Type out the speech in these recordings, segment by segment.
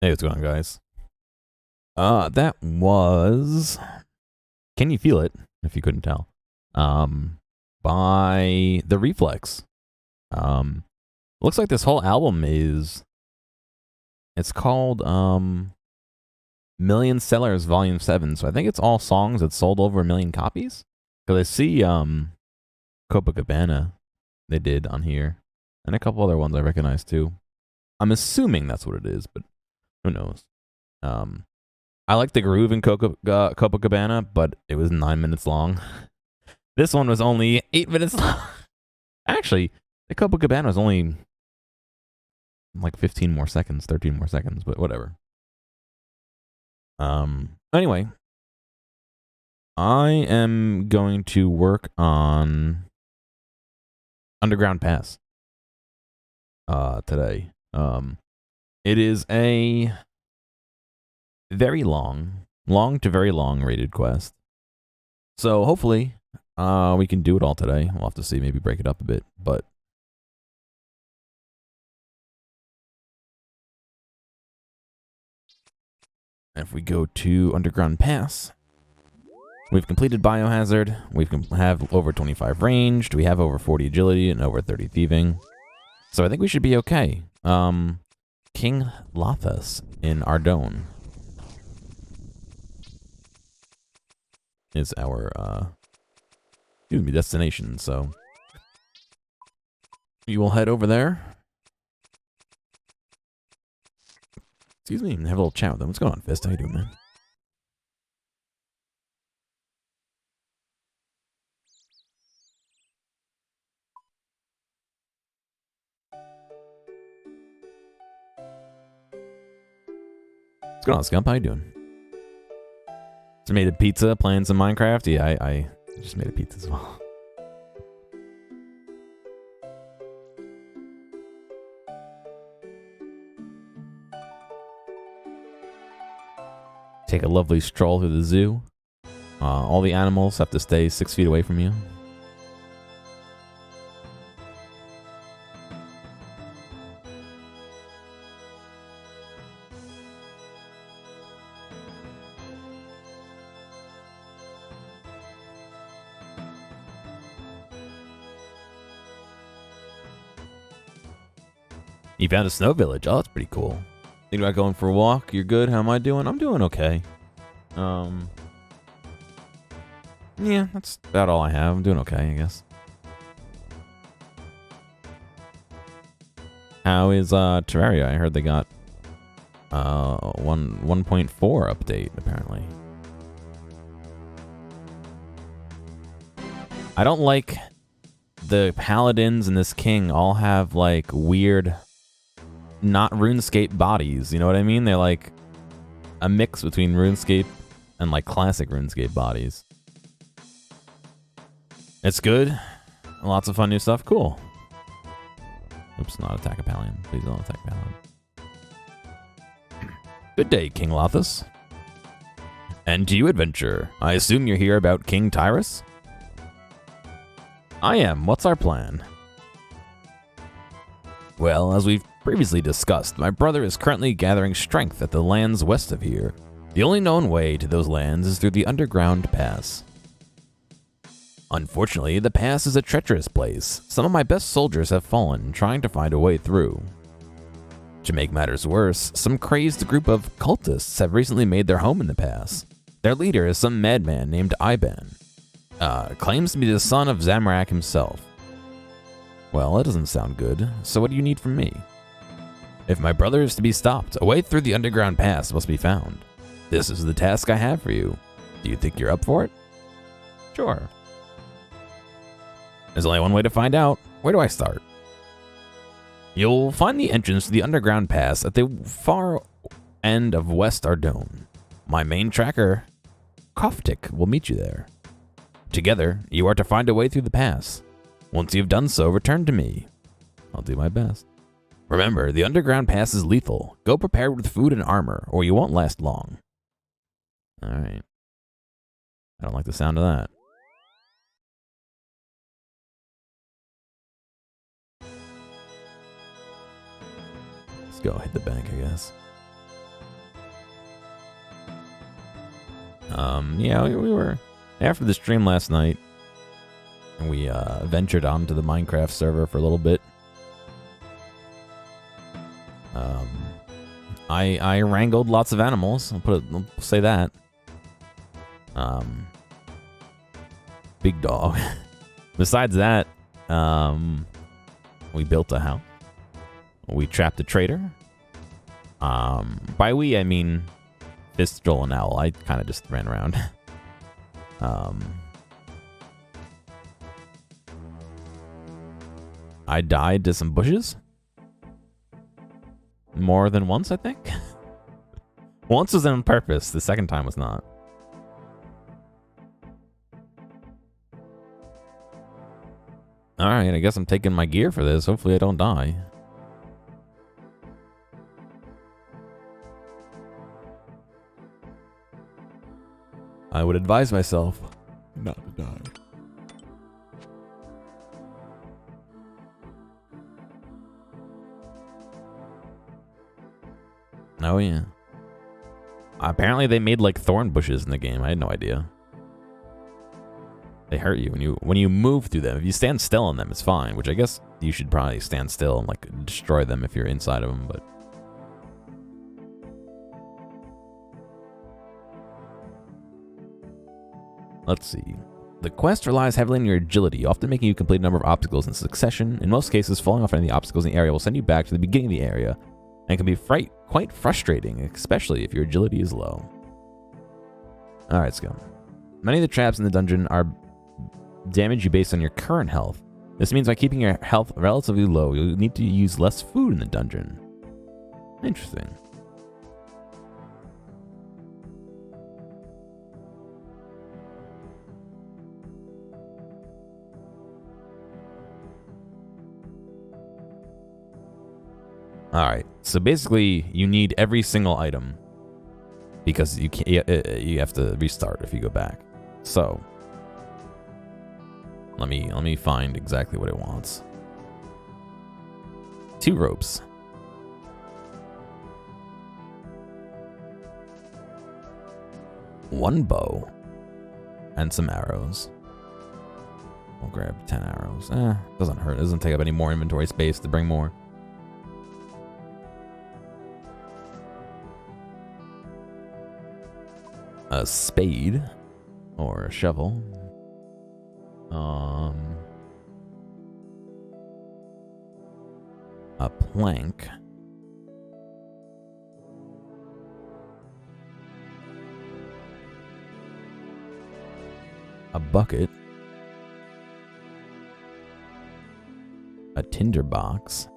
Hey, what's going on, guys? That was Can You Feel It, if you couldn't tell, by The Reflex. Looks like this whole album it's called, Million Sellers Volume 7, so I think it's all songs that sold over 1,000,000 copies. Because I see, Copacabana they did on here, and a couple other ones I recognize too. I'm assuming that's what it is, but who knows? I like the groove in Copacabana, but it was 9 minutes long. This one was only 8 minutes long. Actually, the Copacabana was only like 15 more seconds, 13 more seconds, but whatever. Anyway, I am going to work on Underground Pass today. It is a very long to very long rated quest. So hopefully, we can do it all today. We'll have to see, maybe break it up a bit, but if we go to Underground Pass, we've completed Biohazard. We have over 25 ranged. We have over 40 agility and over 30 thieving. So I think we should be okay. King Lothus in Ardone is our destination, so we will head over there. Excuse me, and have a little chat with them. What's going on, Fist? How you doing, man? What's going on, Scump? How you doing? Just made a pizza, playing some Minecraft. Yeah, I just made a pizza as well. Take a lovely stroll through the zoo. All the animals have to stay 6 feet away from you. You found a snow village. Oh, that's pretty cool. Think about going for a walk? You're good? How am I doing? I'm doing okay. Yeah, that's about all I have. I'm doing okay, I guess. How is Terraria? I heard they got 1.4 update apparently. I don't like the paladins and this king all have like weird, not RuneScape bodies. You know what I mean? They're like a mix between RuneScape and like classic RuneScape bodies. It's good. Lots of fun new stuff. Cool. Oops, not attack a Palion. Please don't attack Palion. Good day, King Lothus. And to you, adventure. I assume you're here about King Tyrus? I am. What's our plan? Well, as we've previously discussed, my brother is currently gathering strength at the lands west of here. The only known way to those lands is through the underground pass. Unfortunately, the pass is a treacherous place. Some of my best soldiers have fallen trying to find a way through. To make matters worse, some crazed group of cultists have recently made their home in the pass. Their leader is some madman named Iban. Claims to be the son of Zamorak himself. Well, that doesn't sound good, so what do you need from me? If my brother is to be stopped, a way through the underground pass must be found. This is the task I have for you. Do you think you're up for it? Sure. There's only one way to find out. Where do I start? You'll find the entrance to the underground pass at the far end of West Ardone. My main tracker, Koftik, will meet you there. Together, you are to find a way through the pass. Once you've done so, return to me. I'll do my best. Remember, the underground pass is lethal. Go prepared with food and armor, or you won't last long. Alright. I don't like the sound of that. Let's go hit the bank, I guess. Yeah, we were after the stream last night, and we ventured onto the Minecraft server for a little bit. I wrangled lots of animals. I'll say that. Big dog. Besides that, we built a house. We trapped a trader. By we, I mean Fistral and Owl. I kind of just ran around. I died to some bushes. More than once, I think. Once was on purpose. The second time was not. Alright, I guess I'm taking my gear for this. Hopefully I don't die. I would advise myself not to die. Oh yeah. Apparently they made like thorn bushes in the game. I had no idea. They hurt you when you move through them. If you stand still on them, it's fine. Which I guess you should probably stand still and like destroy them if you're inside of them. But let's see. The quest relies heavily on your agility, often making you complete a number of obstacles in succession. In most cases, falling off any of the obstacles in the area will send you back to the beginning of the area, and can be quite frustrating, especially if your agility is low. Alright, let's go. Many of the traps in the dungeon are damage you based on your current health. This means by keeping your health relatively low, you'll need to use less food in the dungeon. Interesting. Alright, so basically you need every single item because you have to restart if you go back. So let me find exactly what it wants. 2 ropes. 1 bow and some arrows. We'll grab 10 arrows. Doesn't hurt. It doesn't take up any more inventory space to bring more. A spade or a shovel. A plank. A bucket. A tinder box.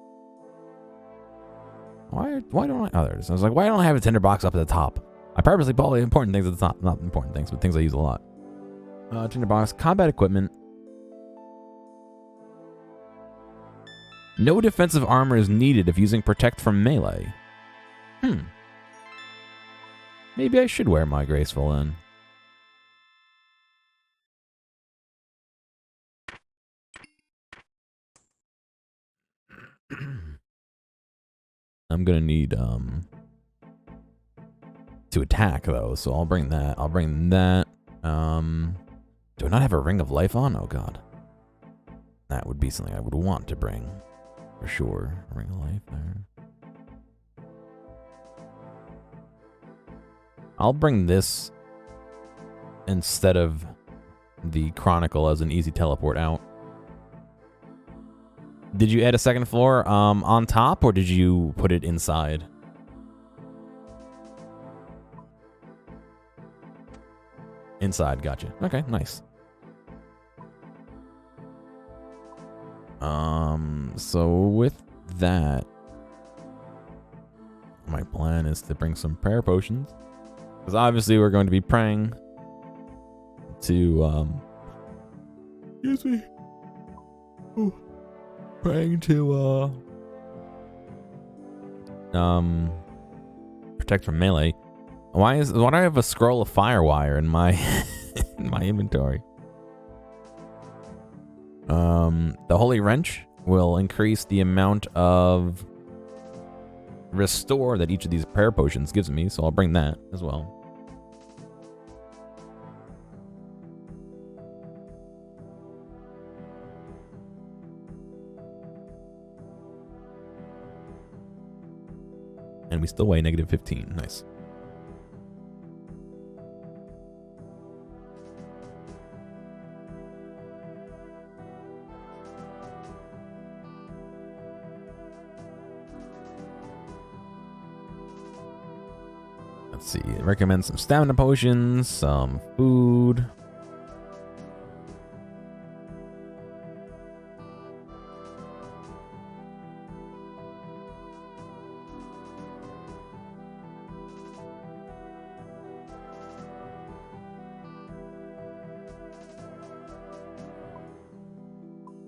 Why don't I? Oh, there it is. I was like, why don't I have a tinder box up at the top? I purposely put all the important things at the top. Not important things, but things I use a lot. Tinder box, combat equipment. No defensive armor is needed if using protect from melee. Maybe I should wear my graceful then. I'm gonna need to attack though, so I'll bring that. I'll bring that. Do I not have a ring of life on? Oh god. That would be something I would want to bring. For sure. A ring of life there. I'll bring this instead of the Chronicle as an easy teleport out. Did you add a second floor on top, or did you put it inside? Inside, gotcha. Okay, nice. So with that, my plan is to bring some prayer potions. Because obviously we're going to be praying to, excuse me. Ooh. Praying to, protect from melee. Why do I have a scroll of firewire in my in my inventory? The Holy Wrench will increase the amount of restore that each of these prayer potions gives me, so I'll bring that as well. And we still weigh negative 15. Nice. Let's see. Recommend some stamina potions, some food.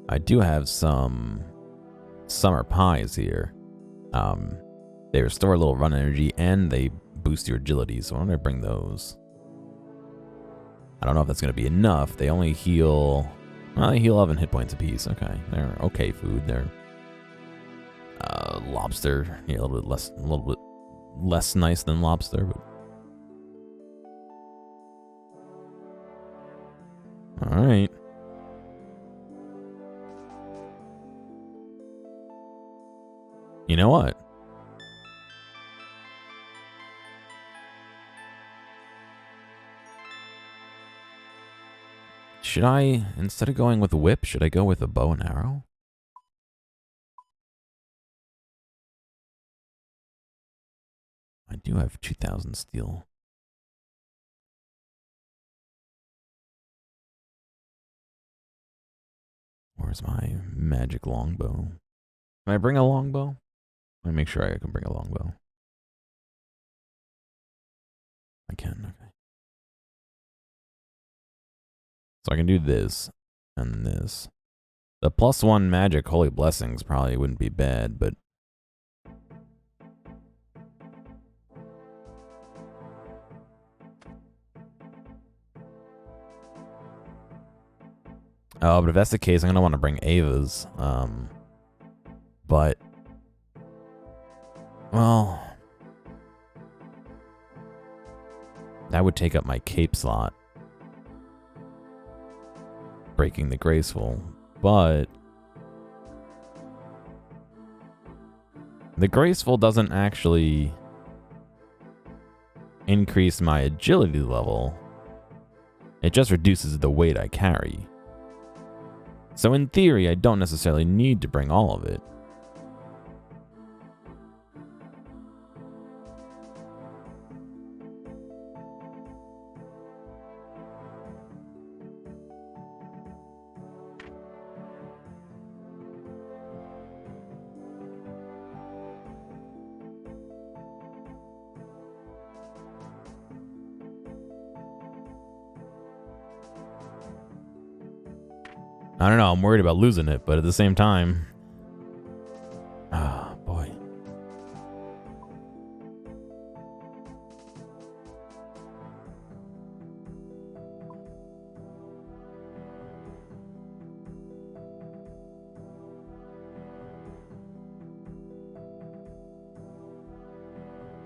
I do have some summer pies here. They restore a little run energy and they boost your agility, so why don't I bring those? I don't know if that's going to be enough. They only heal... Well, they heal 11 hit points apiece. Okay, they're okay food. They're lobster. Yeah, a little bit less nice than lobster, but... Alright. You know what? Should I, instead of going with a whip, should I go with a bow and arrow? I do have 2,000 steel. Where's my magic longbow? Can I bring a longbow? Let me make sure I can bring a longbow. I can, okay. So I can do this and this. The +1 magic holy blessings probably wouldn't be bad, but... Oh, but if that's the case, I'm going to want to bring Ava's. But... Well... That would take up my cape slot. Breaking the graceful. But... The graceful doesn't actually... increase my agility level. It just reduces the weight I carry. So in theory, I don't necessarily need to bring all of it. I don't know, I'm worried about losing it, but at the same time... Ah, boy.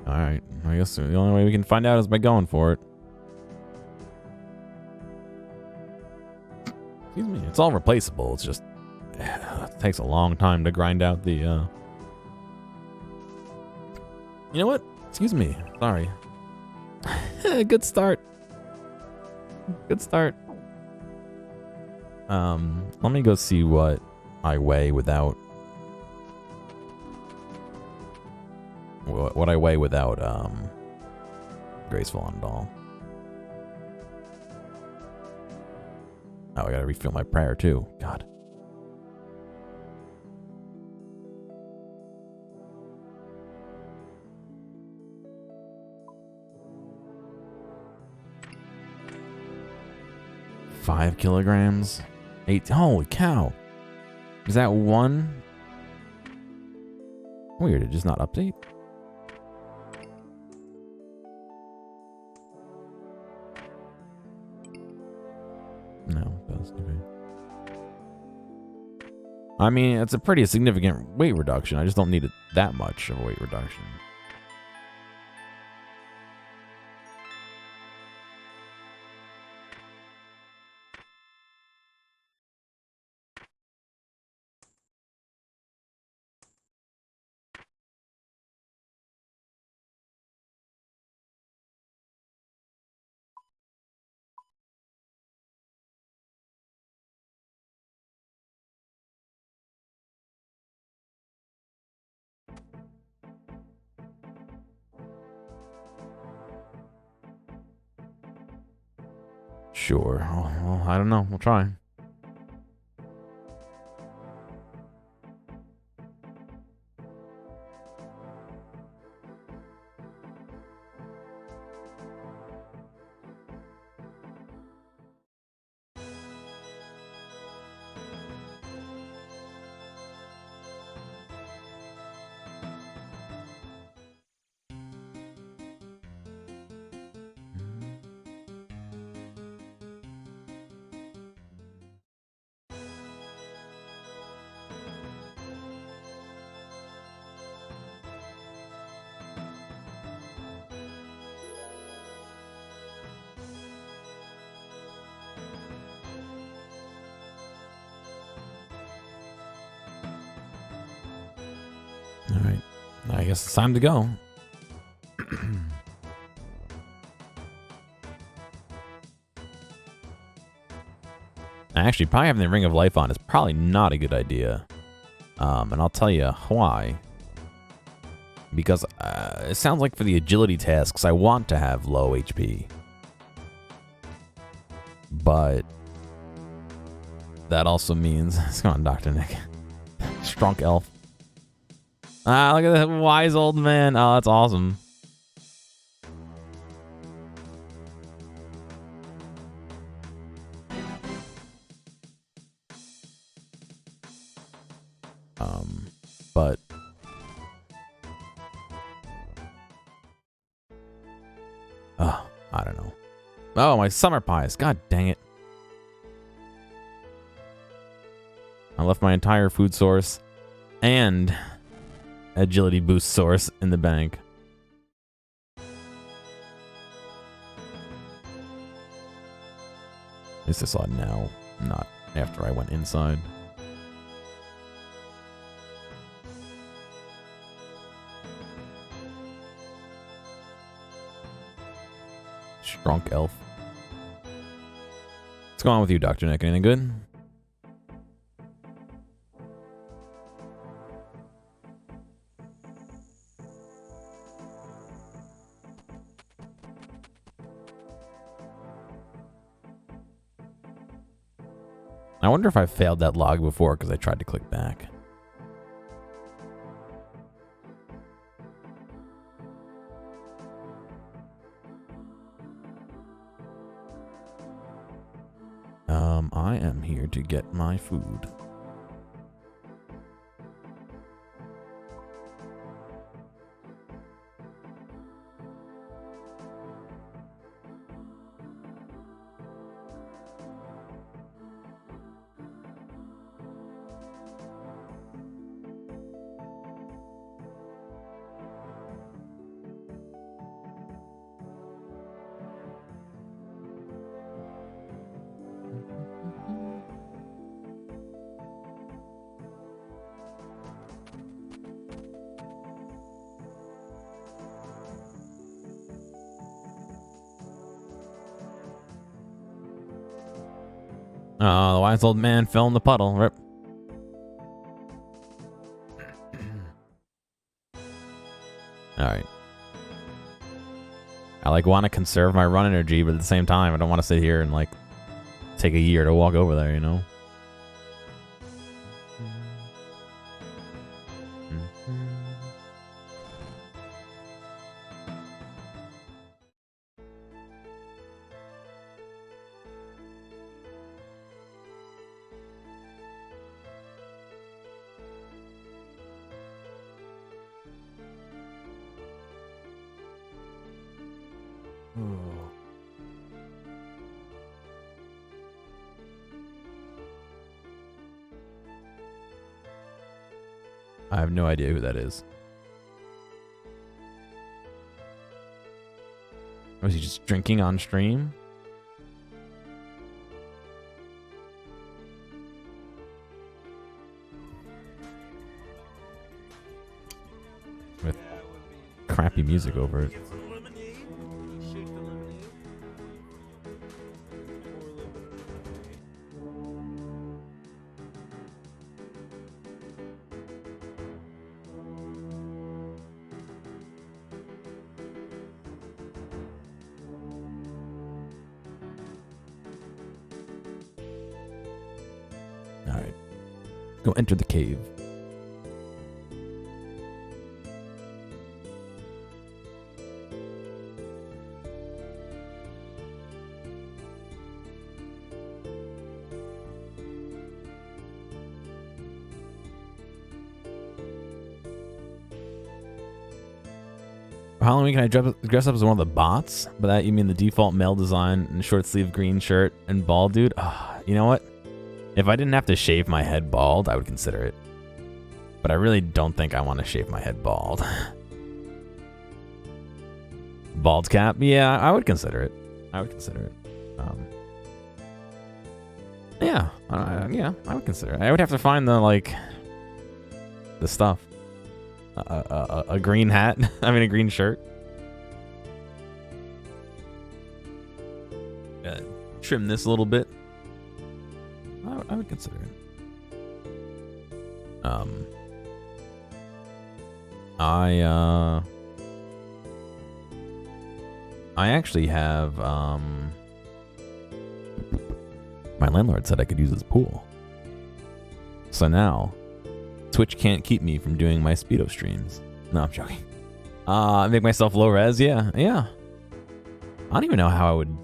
Alright, I guess the only way we can find out is by going for it. Excuse me, it's all replaceable, it's just... It takes a long time to grind out the, You know what? Excuse me, sorry. Good start. Good start. Let me go see what I weigh without... What I weigh without, graceful on it all. Oh, I gotta refill my prayer too. God. $5 kilograms? 8. Holy cow. Is that one? Weird, it just not update? No, it does. Okay. I mean, it's a pretty significant weight reduction. I just don't need it that much of a weight reduction. Sure. Well, I don't know. We'll try. Alright. I guess it's time to go. Actually, probably having the Ring of Life on is probably not a good idea. And I'll tell you why. Because it sounds like for the agility tasks, I want to have low HP. But that also means... Come on, Dr. Nick. Strunk elf. Ah, look at that wise old man. Oh, that's awesome. But I don't know. Oh, my summer pies. God dang it. I left my entire food source and agility boost source in the bank. At least I saw it now, not after I went inside. Strunk elf. What's going on with you, Dr. Nick? Anything good? I wonder if I failed that log before because I tried to click back. I am here to get my food. Oh, the wise old man fell in the puddle. Rip. Alright. I want to conserve my run energy, but at the same time, I don't want to sit here and take a year to walk over there, you know? I have no idea who that is. Was he just drinking on stream? With crappy music over it. Go enter the cave. For Halloween, can I dress up as one of the bots? By that you mean the default male design and short sleeve green shirt and bald dude? You know what? If I didn't have to shave my head bald, I would consider it. But I really don't think I want to shave my head bald. Bald cap? Yeah, I would consider it. I would consider it. Yeah, I would consider it. I would have to find the stuff. A green hat. I mean, a green shirt. Trim this a little bit. I would consider it. I actually have my landlord said I could use his pool. So now Twitch can't keep me from doing my Speedo streams. No, I'm joking. Make myself low res, yeah. I don't even know how I would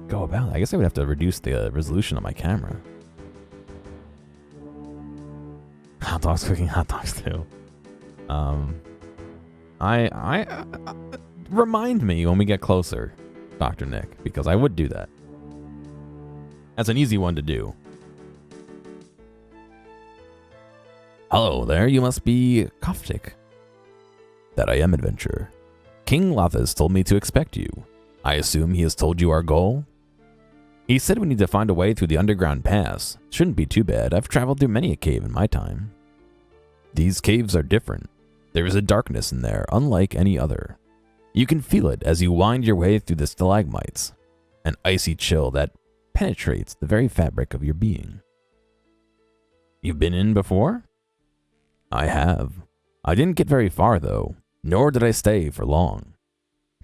go about it. I guess I would have to reduce the resolution of my camera. Hot dogs, cooking hot dogs too. I remind me when we get closer, Dr. Nick, because I would do that. That's an easy one to do. Hello there, you must be Koftik. That I am, adventurer. King Lathas told me to expect you. I assume he has told you our goal? He said we need to find a way through the underground pass. Shouldn't be too bad, I've traveled through many a cave in my time. These caves are different. There is a darkness in there, unlike any other. You can feel it as you wind your way through the stalagmites. An icy chill that penetrates the very fabric of your being. You've been in before? I have. I didn't get very far, though, nor did I stay for long.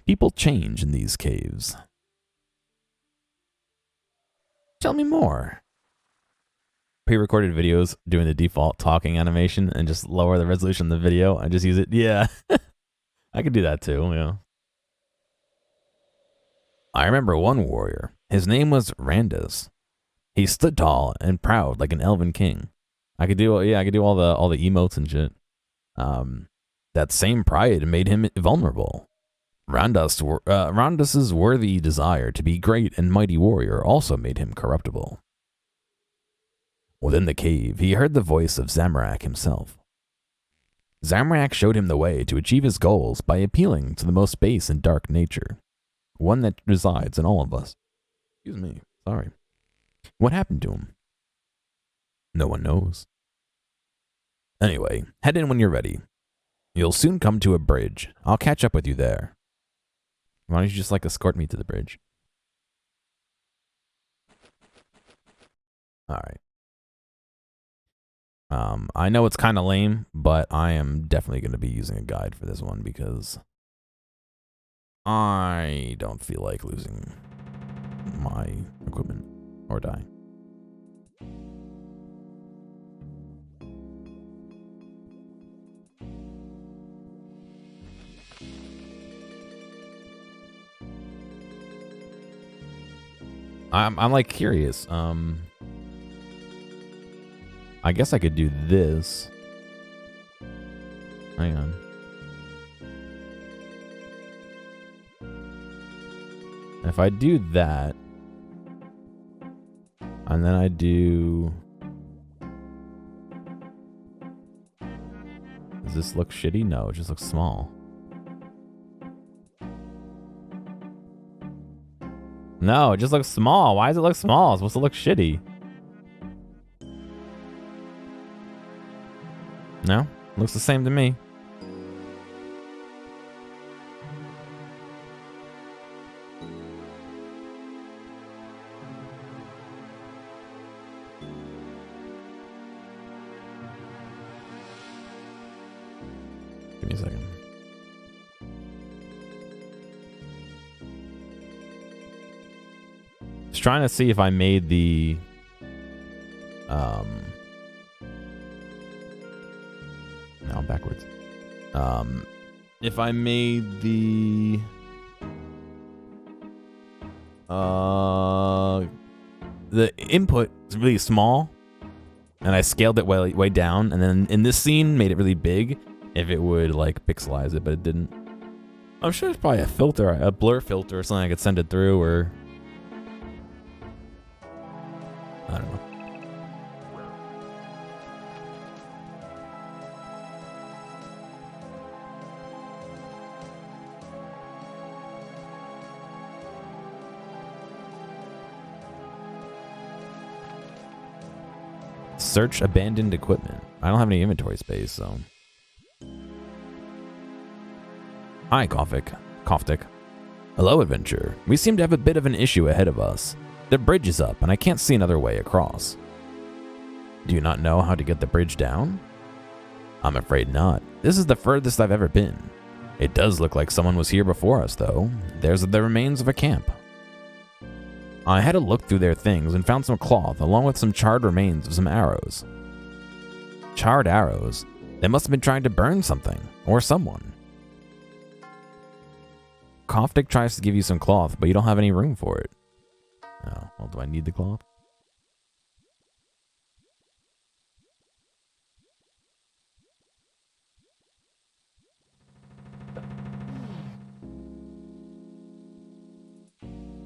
People change in these caves. Tell me more. Pre-recorded videos doing the default talking animation and just lower the resolution of the video and just use it. Yeah, I could do that too, yeah. I remember one warrior. His name was Randus. He stood tall and proud like an elven king. I could do all the emotes and shit. That same pride made him vulnerable. Randus's worthy desire to be great and mighty warrior also made him corruptible. Within the cave, he heard the voice of Zamorak himself. Zamorak showed him the way to achieve his goals by appealing to the most base and dark nature, one that resides in all of us. Excuse me, sorry. What happened to him? No one knows. Anyway, head in when you're ready. You'll soon come to a bridge. I'll catch up with you there. Why don't you just escort me to the bridge? Alright. I know it's kind of lame, but I am definitely going to be using a guide for this one because I don't feel like losing my equipment or die. I'm curious. I guess I could do this. Hang on. If I do that, and then I do... Does this look shitty? No, it just looks small. No, it just looks small. Why does it look small? It's supposed to look shitty. No? Looks the same to me. Give me a second. Just trying to see if I made the No, backwards. If I made the input is really small, and I scaled it way down, and then in this scene made it really big, if it would like pixelize it, but it didn't. I'm sure there's probably a filter, a blur filter or something I could send it through, or I don't know. Search abandoned equipment. I don't have any inventory space, so. Hi, Koftik. Hello, adventurer. We seem to have a bit of an issue ahead of us. The bridge is up, and I can't see another way across. Do you not know how to get the bridge down? I'm afraid not. This is the furthest I've ever been. It does look like someone was here before us, though. There's the remains of a camp. I had a look through their things and found some cloth along with some charred remains of some arrows. Charred arrows? They must have been trying to burn something, or someone. Koftik tries to give you some cloth, but you don't have any room for it. Oh, well, do I need the cloth?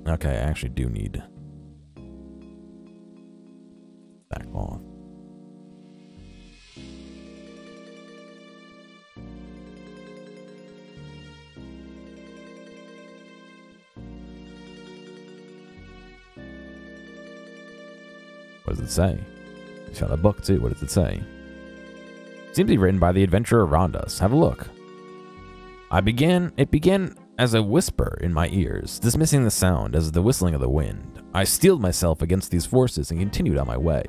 Okay, I actually do need that cloth. What does it say? It's got a book too. What does it say? Seems to be written by the adventurer around us. Have a look. It began as a whisper in my ears, dismissing the sound as the whistling of the wind. I steeled myself against these forces and continued on my way,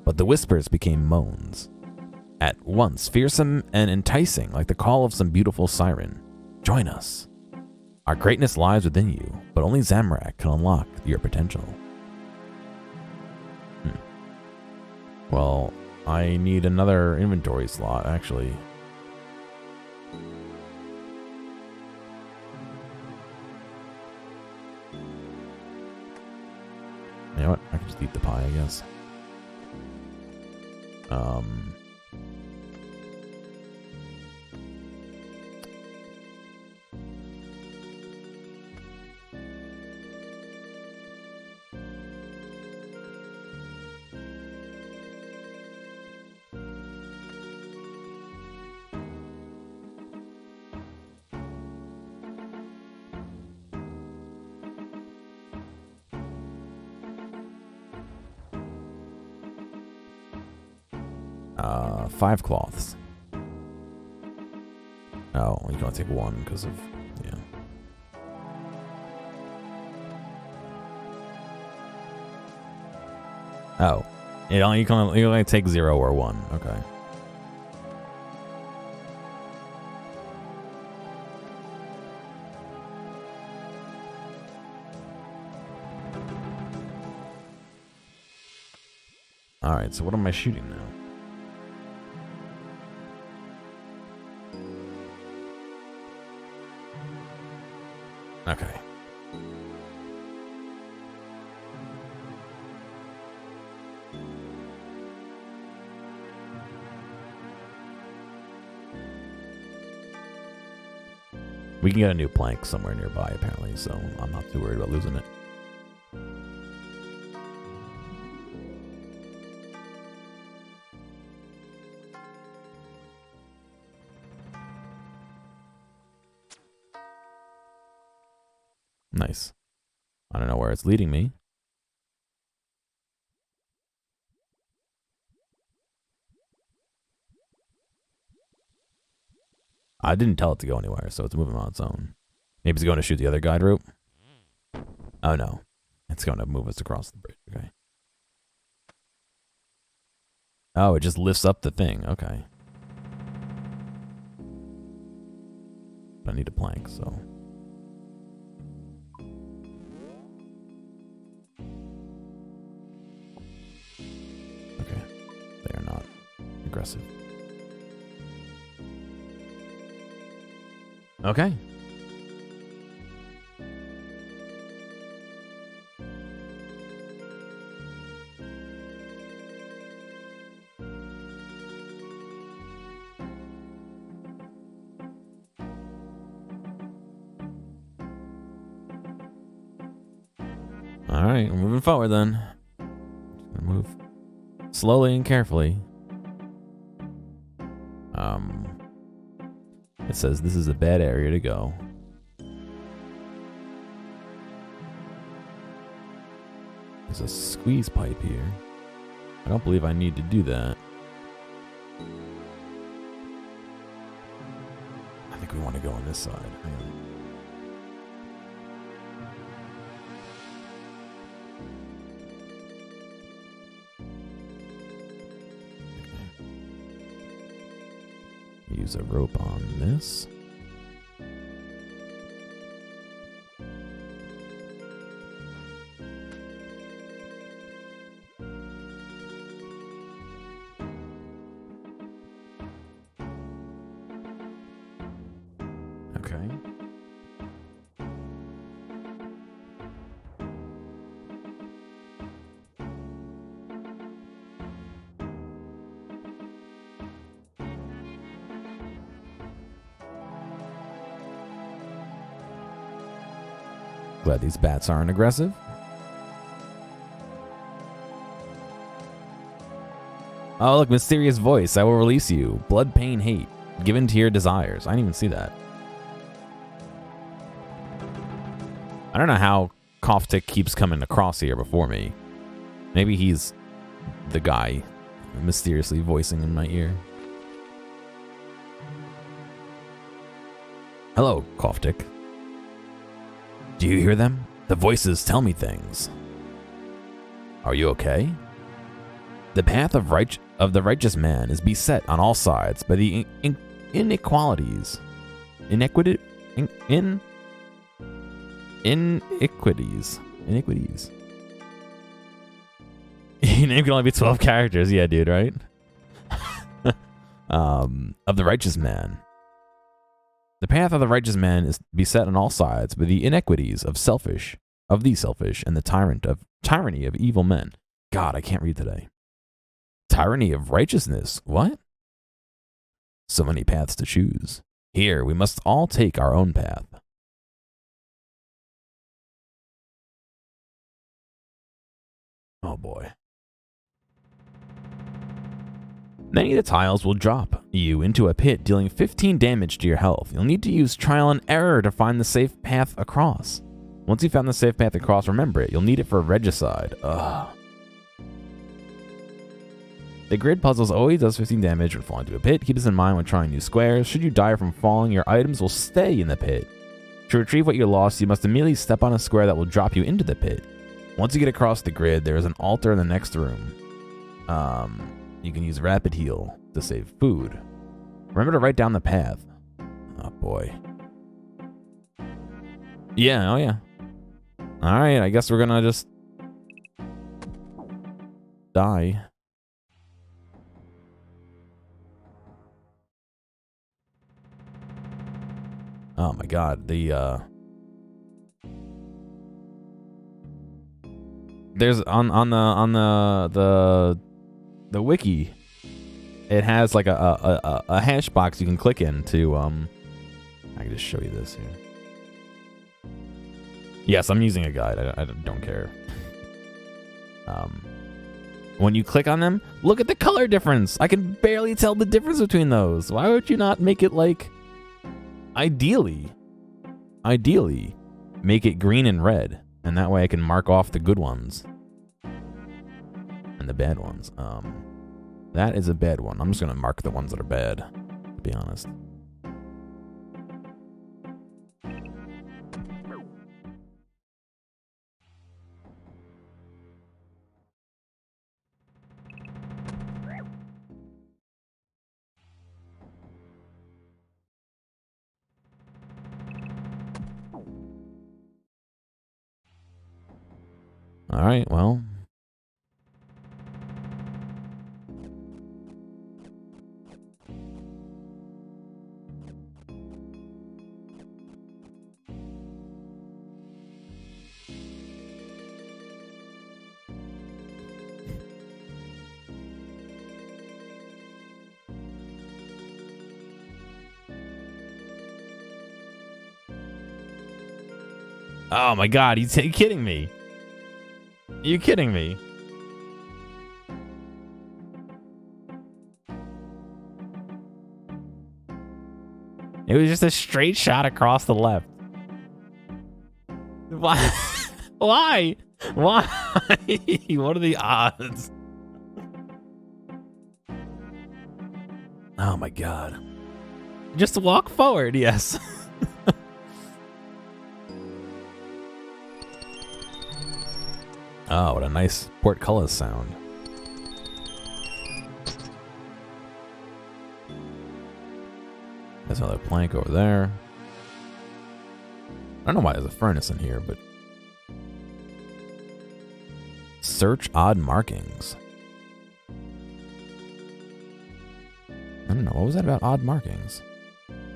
but the whispers became moans. At once, fearsome and enticing, like the call of some beautiful siren. Join us. Our greatness lies within you, but only Zamorak can unlock your potential. Well, I need another inventory slot, actually. You know what? I can just eat the pie, I guess. 5 cloths. Oh, you can only take 1 because of, yeah. Oh, you can only take 0 or 1. Okay. All right. So what am I shooting now? Okay. We can get a new plank somewhere nearby, apparently, so I'm not too worried about losing it. Nice. I don't know where it's leading me. I didn't tell it to go anywhere, so it's moving on its own. Maybe it's going to shoot the other guide route. Oh no. It's going to move us across the bridge. Okay. Oh, it just lifts up the thing. Okay. I need a plank, so. Okay. They are not aggressive. Okay. All right, we're moving forward then. Move slowly and carefully. It says this is a bad area to go. There's a squeeze pipe here. I don't believe I need to do that. I think we want to go on this side. Hang on. Use a rope on this. Okay. Glad these bats aren't aggressive. Oh, look, mysterious voice. I will release you. Blood, pain, hate. Given to your desires. I didn't even see that. I don't know how Koftik keeps coming across here before me. Maybe he's the guy mysteriously voicing in my ear. Hello, Koftik. Do you hear them? The voices tell me things. Are you okay? The path of the righteous man is beset on all sides by the inequalities. Iniquities. Your name can only be 12 characters. Yeah, dude, right? Of the righteous man. The path of the righteous man is beset on all sides by the inequities of the selfish, and the tyranny of evil men. God, I can't read today. Tyranny of righteousness. What? So many paths to choose. Here, we must all take our own path. Oh boy. Many of the tiles will drop you into a pit, dealing 15 damage to your health. You'll need to use trial and error to find the safe path across. Once you've found the safe path across, remember it. You'll need it for regicide. Ugh. The grid puzzles always does 15 damage when falling into a pit. Keep this in mind when trying new squares. Should you die from falling, your items will stay in the pit. To retrieve what you lost, you must immediately step on a square that will drop you into the pit. Once you get across the grid, there is an altar in the next room. You can use rapid heal to save food. Remember to write down the path. Oh boy. Yeah, oh yeah. Alright, I guess we're gonna just die. Oh my god, there's on the wiki, it has like a hash box you can click in to I can just show you this here. Yes, I'm using a guide. I don't care. When you click on them, look at the color difference. I can barely tell the difference between those. Why would you not make it like ideally make it green and red, and that way I can mark off the good ones and the bad ones. That is a bad one. I'm just gonna mark the ones that are bad, to be honest. All right, well. Oh my god, you kidding me? Are you kidding me? It was just a straight shot across the left. Why? Why? Why? What are the odds? Oh my god. Just walk forward, yes. Oh, what a nice portcullis sound. There's another plank over there. I don't know why there's a furnace in here, but... Search odd markings. I don't know, what was that about odd markings?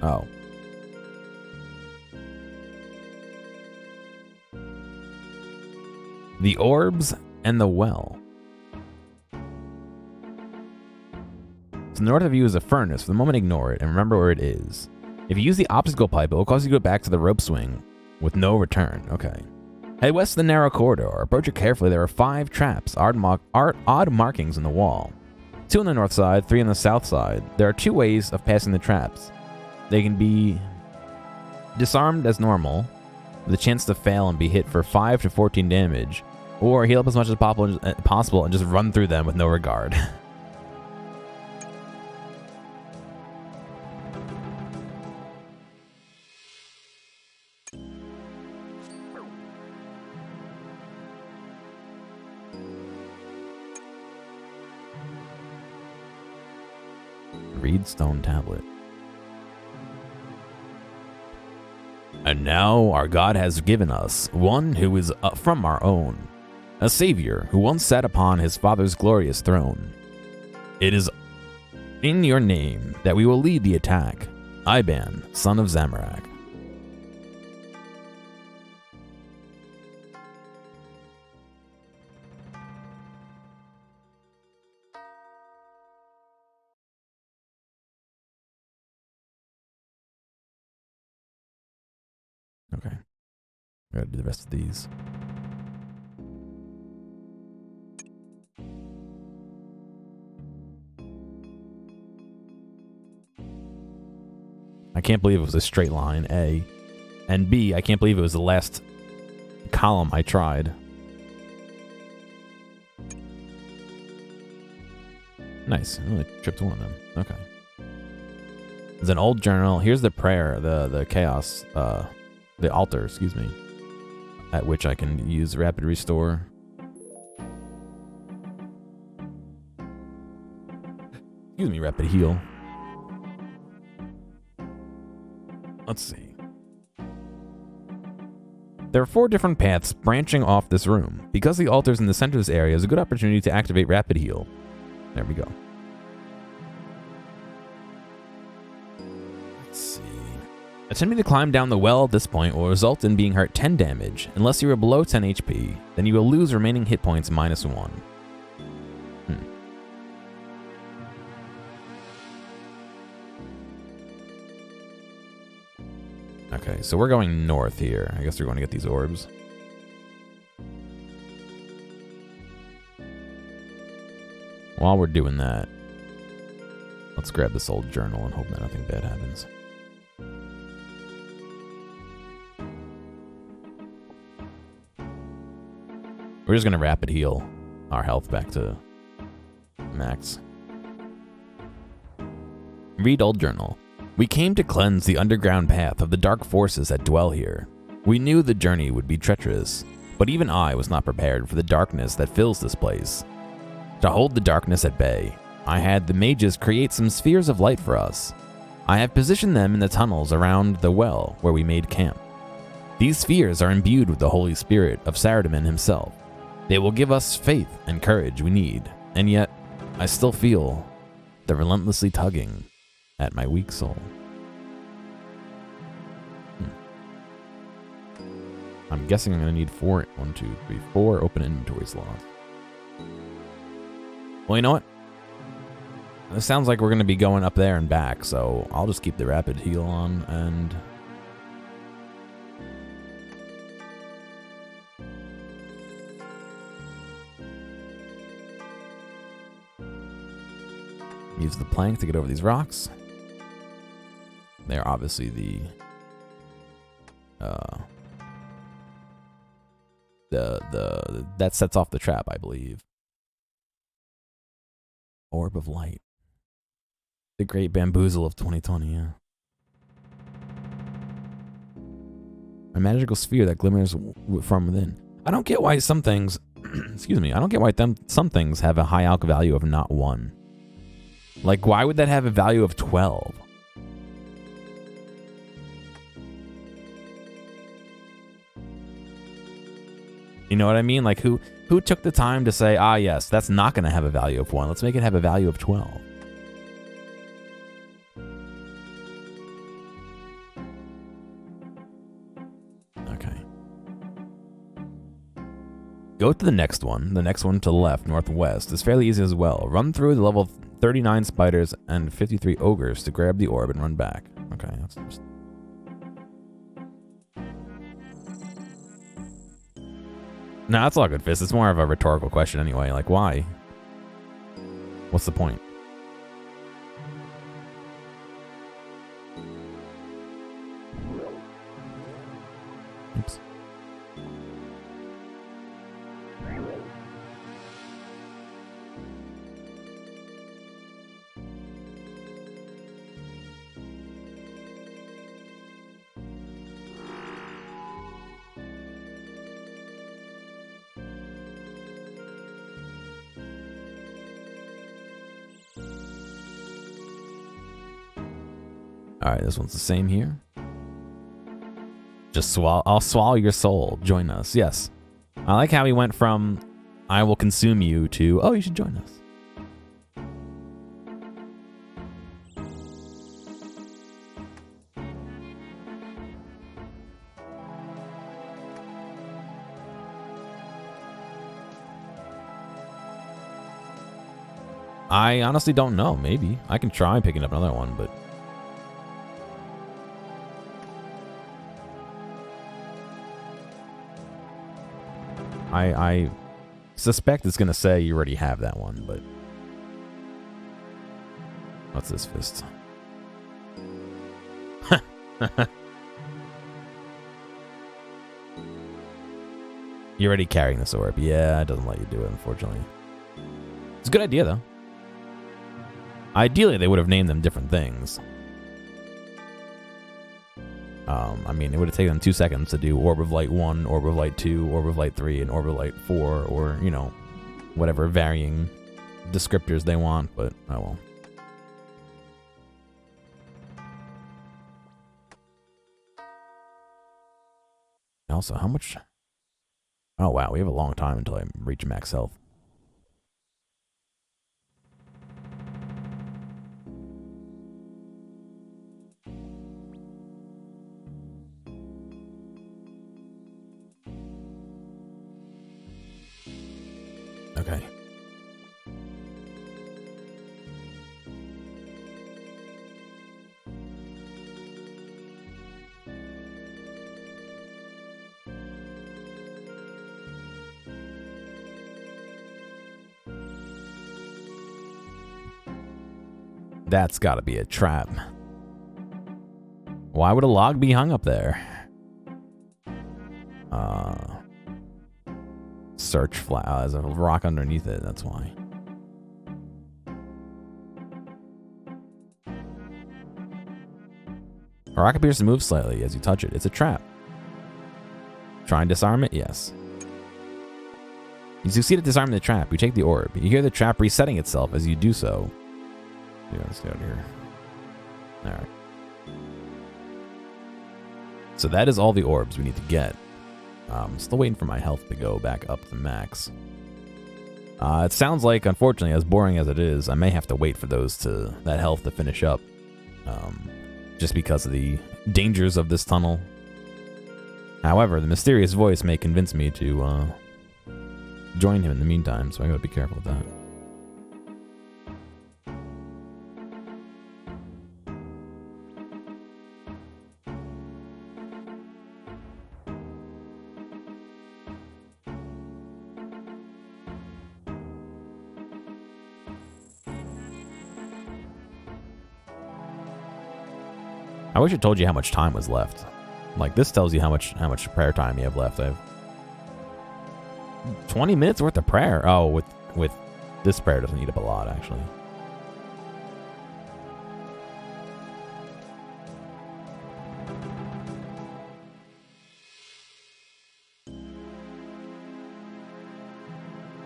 Oh. The orbs and the well. So north of you is a furnace. For the moment, ignore it and remember where it is. If you use the obstacle pipe, it will cause you to go back to the rope swing with no return. Okay. Head west to the narrow corridor. Approach it carefully. There are 5 traps, odd markings in the wall. 2 on the north side, 3 on the south side. There are 2 ways of passing the traps. They can be disarmed as normal, with a chance to fail and be hit for 5 to 14 damage, or heal up as much as possible and just run through them with no regard. Reed stone tablet. And now our God has given us one who is from our own, a savior who once sat upon his father's glorious throne. It is in your name that we will lead the attack, Iban, son of Zamorak. Okay. I gotta do the rest of these. I can't believe it was a straight line, A. And B, I can't believe it was the last column I tried. Nice. I only tripped one of them. Okay. There's an old journal. Here's the prayer, the chaos, the altar, excuse me, at which I can use rapid restore. Excuse me, rapid heal. Let's see. There are 4 different paths branching off this room. Because the altar's in the center of this area, is a good opportunity to activate rapid heal. There we go. Let's see. Attempting to climb down the well at this point will result in being hurt 10 damage. Unless you are below 10 HP, then you will lose remaining hit points -1. Okay, so we're going north here. I guess we're going to get these orbs. While we're doing that, let's grab this old journal and hope that nothing bad happens. We're just going to rapid heal our health back to max. Read old journal. We came to cleanse the underground path of the dark forces that dwell here. We knew the journey would be treacherous, but even I was not prepared for the darkness that fills this place. To hold the darkness at bay, I had the mages create some spheres of light for us. I have positioned them in the tunnels around the well where we made camp. These spheres are imbued with the Holy Spirit of Saradomin himself. They will give us faith and courage we need, and yet I still feel the relentlessly tugging at my weak soul. I'm guessing I'm going to need 4 open inventory slots. Well, you know what? It sounds like we're going to be going up there and back, so I'll just keep the rapid heal on, and Use the plank to get over these rocks. They're obviously the that sets off the trap, I believe. Orb of light. The great bamboozle of 2020, yeah. A magical sphere that glimmers from within. I don't get why some things, excuse me, I don't get why some things have a high alch value of not 1. Like, why would that have a value of 12? You know what I mean? Like, who took the time to say, ah, yes, that's not going to have a value of 1. Let's make it have a value of 12. Okay. Go to the next one. The next one to the left, northwest, is fairly easy as well. Run through the level 39 spiders and 53 ogres to grab the orb and run back. Okay, that's just... No, that's all good, Fist. It's more of a rhetorical question anyway. Like, why? What's the point? Oops. Alright, this one's the same here. Just I'll swallow your soul. Join us. Yes. I like how he went from I will consume you to, oh, you should join us. I honestly don't know. Maybe. I can try picking up another one, but... I suspect it's going to say you already have that one, but... What's this, Fist? You're already carrying this orb. Yeah, it doesn't let you do it, unfortunately. It's a good idea, though. Ideally, they would have named them different things. I mean, it would have taken them 2 seconds to do Orb of Light 1, Orb of Light 2, Orb of Light 3, and Orb of Light 4, or, you know, whatever varying descriptors they want, but oh well. Also, how much... Oh wow, we have a long time until I reach max health. Okay. That's gotta be a trap. Why would a log be hung up there? Search flat as a rock underneath it, that's why. A rock appears to move slightly as you touch it. It's a trap. Try and disarm it? Yes. You succeed at disarming the trap. You take the orb. You hear the trap resetting itself as you do so. Yeah, let's get out of here. Alright. So that is all the orbs we need to get. Still waiting for my health to go back up to max. It sounds like, unfortunately, as boring as it is, I may have to wait for that health to finish up. Just because of the dangers of this tunnel. However, the mysterious voice may convince me to join him in the meantime, so I gotta be careful with that. I wish it told you how much time was left. Like, this tells you how much prayer time you have left. I have 20 minutes worth of prayer. Oh, with this prayer doesn't eat up a lot, actually.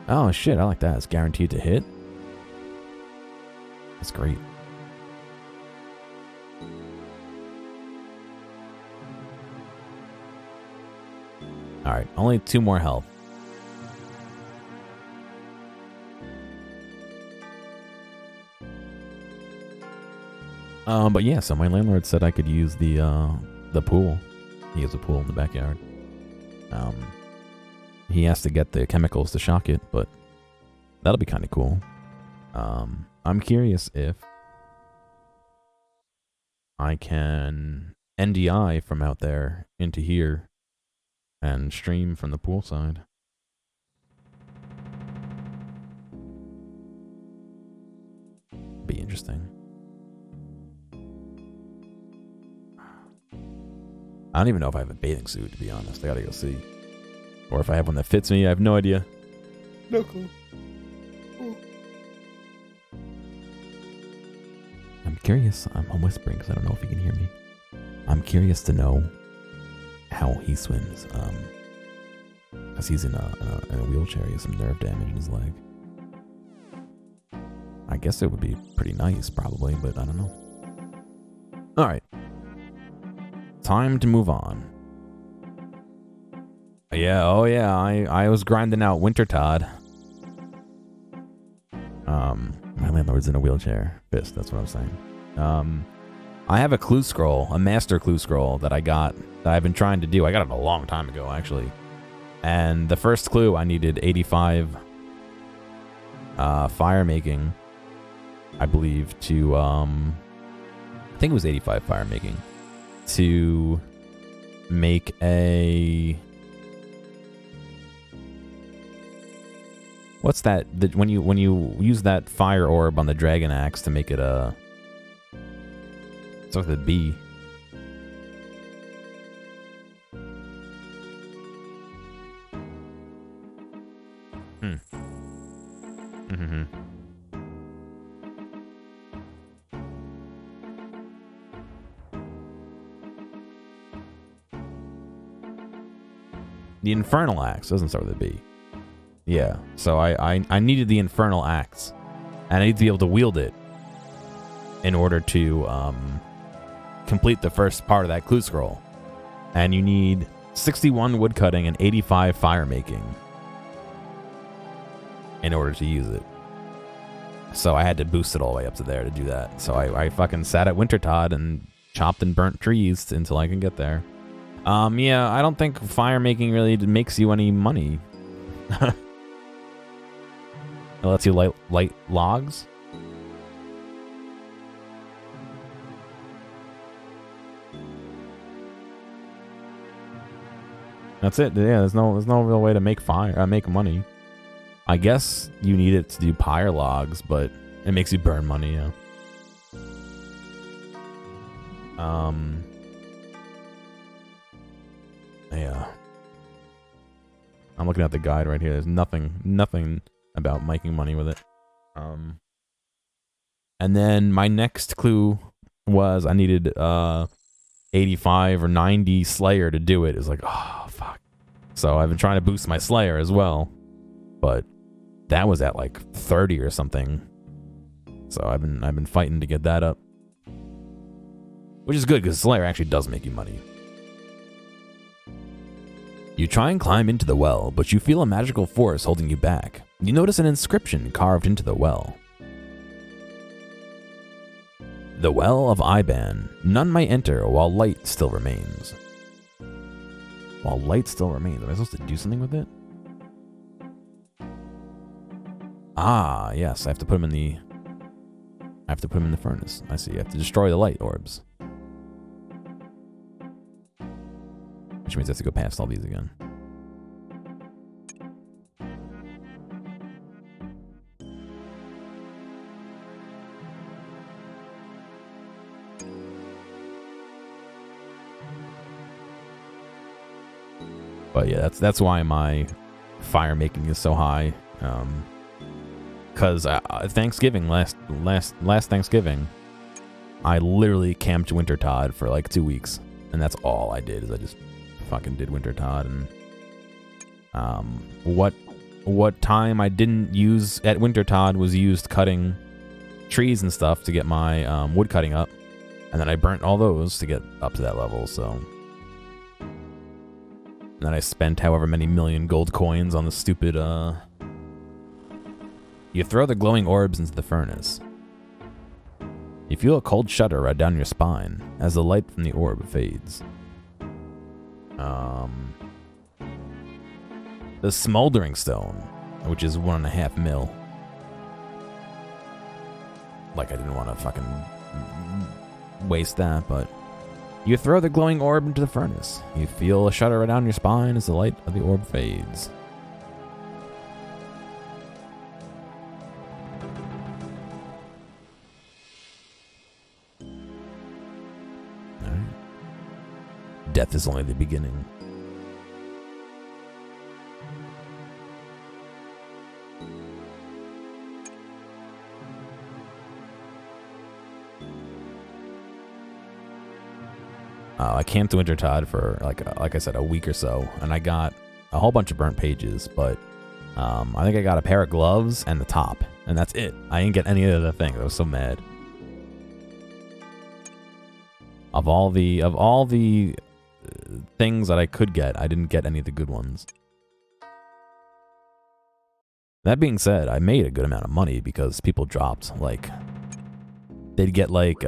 Oh, shit, I like that. It's guaranteed to hit. That's great. Alright, only 2 more health. But yeah, so my landlord said I could use the pool. He has a pool in the backyard. He has to get the chemicals to shock it, but that'll be kind of cool. I'm curious if I can NDI from out there into here and stream from the pool side. Be interesting. I don't even know if I have a bathing suit, to be honest. I gotta go see. Or if I have one that fits me, I have no idea. No clue. I'm curious. I'm whispering because I don't know if you can hear me. I'm curious to know how he swims. Because he's in a wheelchair. He has some nerve damage in his leg. I guess it would be pretty nice, probably, but I don't know. Alright. Time to move on. Yeah, oh yeah, I was grinding out Winter Todd. My landlord's in a wheelchair. Pissed, that's what I'm saying. I have a clue scroll, a master clue scroll that I got, that I've been trying to do. I got it a long time ago, actually. And the first clue, I needed 85 fire making, I believe, to, I think it was 85 fire making, to make a... What's that? When you use that fire orb on the dragon axe to make it a... It's with a B. The Infernal Axe doesn't start with a B. Yeah, so I needed the Infernal Axe, and I need to be able to wield it in order to complete the first part of that clue scroll. And you need 61 woodcutting and 85 fire making in order to use it. So I had to boost it all the way up to there to do that. So I fucking sat at Winter Todd and chopped and burnt trees until I can get there. Yeah, I don't think fire making really makes you any money. It lets you light logs. That's it. Yeah, there's no real way to make make money. I guess you need it to do pyre logs, but it makes you burn money. Yeah. Yeah. I'm looking at the guide right here. There's nothing about making money with it. And then my next clue was I needed 85 or 90 Slayer to do it. It's like, oh fuck. So I've been trying to boost my Slayer as well, but that was at like 30 or something. So I've been fighting to get that up, which is good because Slayer actually does make you money. You try and climb into the well, but you feel a magical force holding you back. You notice an inscription carved into the well. The Well of Iban. None may enter while light still remains. While light still remains. Am I supposed to do something with it? Ah, yes. I have to put them in the... I have to put them in the furnace. I see. I have to destroy the light orbs. Which means I have to go past all these again. But yeah, that's why my fire making is so high. Because Thanksgiving last Thanksgiving, I literally camped Wintertod for like 2 weeks, and that's all I did. Is I just fucking did Wintertod. And what time I didn't use at Wintertod was used cutting trees and stuff to get my wood cutting up, and then I burnt all those to get up to that level. So. And then I spent however many million gold coins on the stupid, You throw the glowing orbs into the furnace. You feel a cold shudder right down your spine as the light from the orb fades. The smoldering stone, which is 1.5 mil. Like I didn't want to fucking waste that, but... You throw the glowing orb into the furnace. You feel a shudder down your spine as the light of the orb fades. Alright. Death is only the beginning. I camped Wintertod for like I said, a week or so, and I got a whole bunch of burnt pages, but I think I got a pair of gloves and the top, and that's it. I didn't get any other thing. I was so mad. Of all the things that I could get, I didn't get any of the good ones. That being said, I made a good amount of money because people dropped like. They'd get like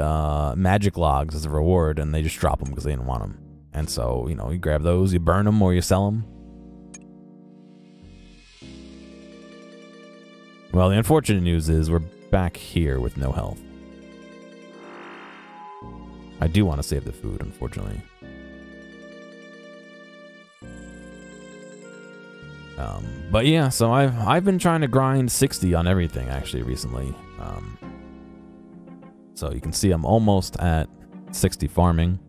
magic logs as a reward, and they just drop them because they didn't want them. And so, you know, you grab those, you burn them, or you sell them. Well, the unfortunate news is we're back here with no health. I do want to save the food, unfortunately. But yeah, so I've been trying to grind 60 on everything actually recently. So you can see I'm almost at 60 farming.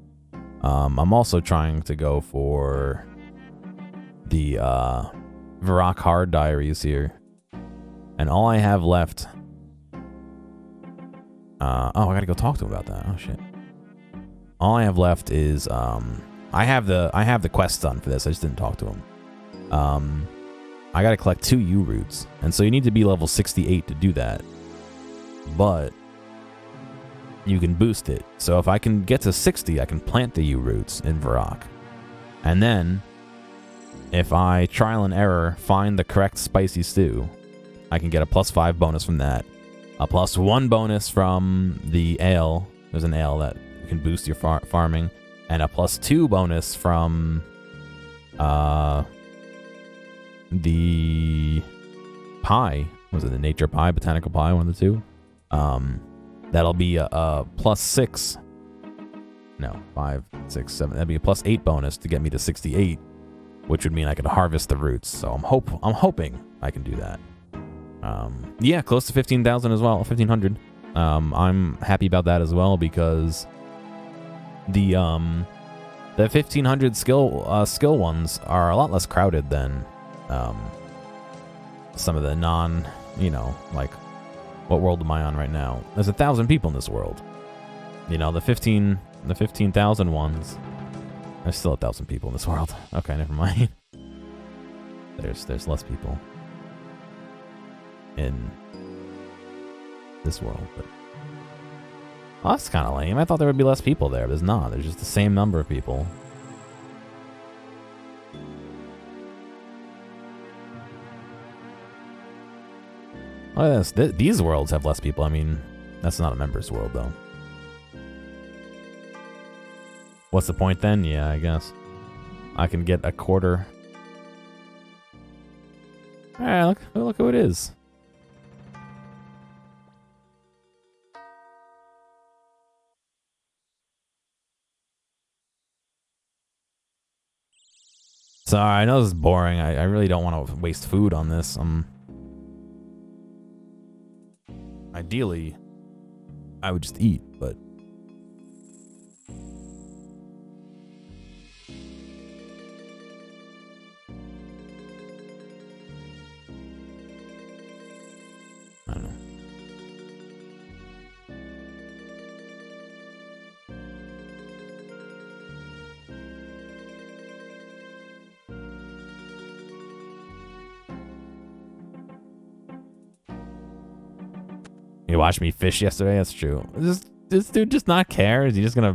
I'm also trying to go for the Varrock Hard Diaries here. And all I have left... I gotta go talk to him about that. Oh, shit. All I have left is... I have the quest done for this. I just didn't talk to him. I gotta collect 2 U roots. And so you need to be level 68 to do that. But... you can boost it. So if I can get to 60, I can plant the U roots in Varrock. And then, if I trial and error find the correct spicy stew, I can get a +5 bonus from that. A +1 bonus from the ale. There's an ale that can boost your farming. And a +2 bonus from the pie. Was it the nature pie, botanical pie, one of the two? That'll be a +6. No, 5, 6, 7. That'd be a +8 bonus to get me to 68, which would mean I could harvest the roots. So I'm hoping I can do that. Yeah, close to 15,000 as well, 1,500. I'm happy about that as well because the 1,500 skill ones are a lot less crowded than some of the non, like. What world am I on right now? There's 1,000 people in this world. You know, the 15,000 ones. There's still 1,000 people in this world. Okay, never mind. There's less people in this world, but that's kind of lame. I thought there would be less people there. There's not. There's just the same number of people. Oh, these worlds have less people. I mean, that's not a members world, though. What's the point then? Yeah, I guess. I can get a quarter. Alright, look who it is. Sorry, I know this is boring. I really don't want to waste food on this. Ideally, I would just eat, but... You watched me fish yesterday? That's true. This dude just not care? Is he just gonna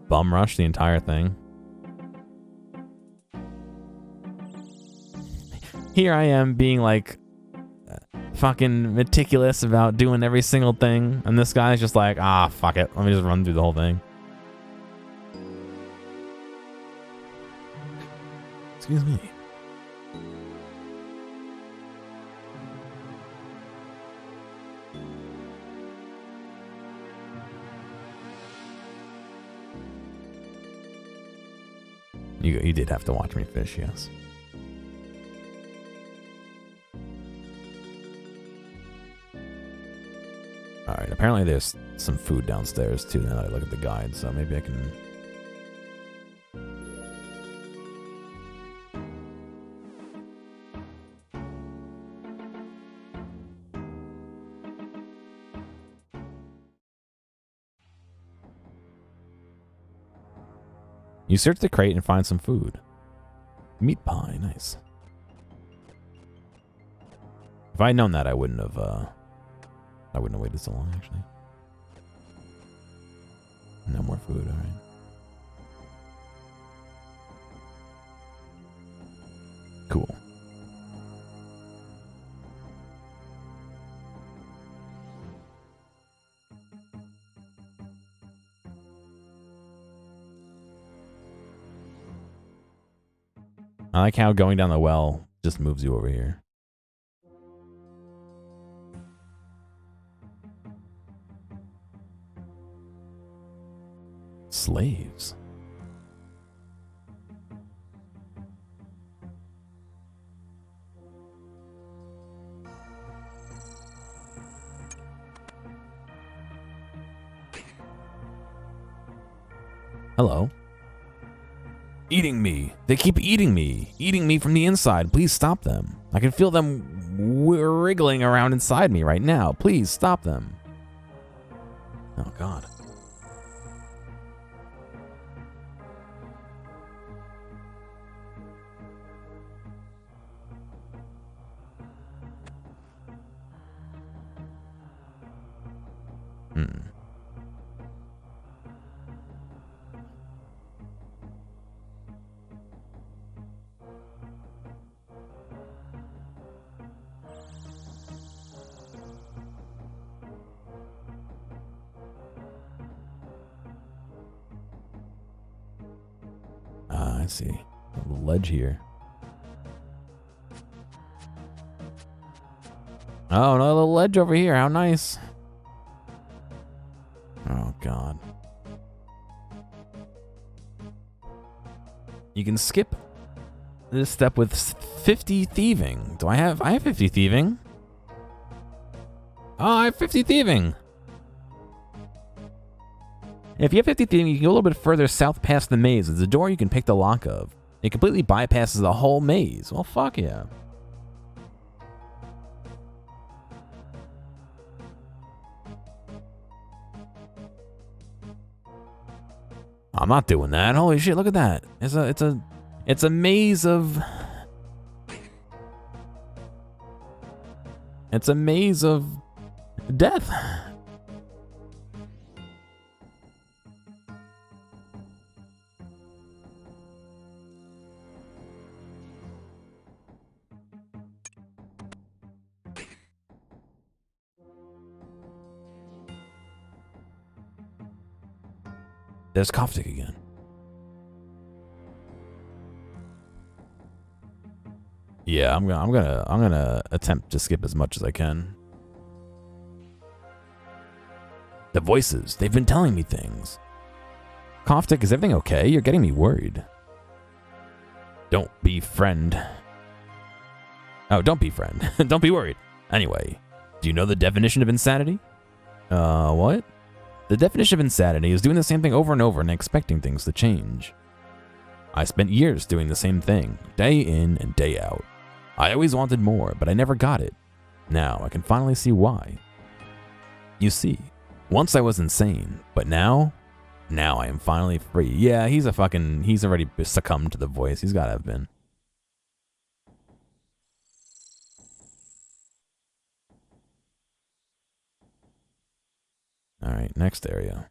bum rush the entire thing? Here I am being like fucking meticulous about doing every single thing, and this guy's just like, ah, fuck it. Let me just run through the whole thing. Excuse me. You did have to watch me fish, yes. Alright, apparently there's some food downstairs too now that I look at the guide, so maybe I can... You search the crate and find some food. Meat pie, nice. If I had known that, I wouldn't have waited so long, actually. No more food, alright. Cool. I like how going down the well just moves you over here. Slaves. Hello. Eating me. They keep eating me. Eating me from the inside. Please stop them. I can feel them wriggling around inside me right now. Please stop them. Oh, God. I see. A little ledge here. Oh, another little ledge over here. How nice. Oh, God. You can skip this step with 50 thieving. I have 50 thieving. Oh, I have 50 thieving. If you have 50 thieving, you can go a little bit further south past the maze. There's a door you can pick the lock of. It completely bypasses the whole maze. Well, fuck yeah. I'm not doing that. Holy shit, look at that. It's a maze of... It's a maze of death. There's Caustic again. Yeah, I'm gonna attempt to skip as much as I can. The voices, they've been telling me things. Caustic, is everything okay? You're getting me worried. Don't be friend. Oh, don't be friend. Don't be worried. Anyway, do you know the definition of insanity? What? The definition of insanity is doing the same thing over and over and expecting things to change. I spent years doing the same thing, day in and day out. I always wanted more, but I never got it. Now I can finally see why. You see, once I was insane, but now I am finally free. Yeah, he's already succumbed to the voice. He's gotta have been. Alright, next area.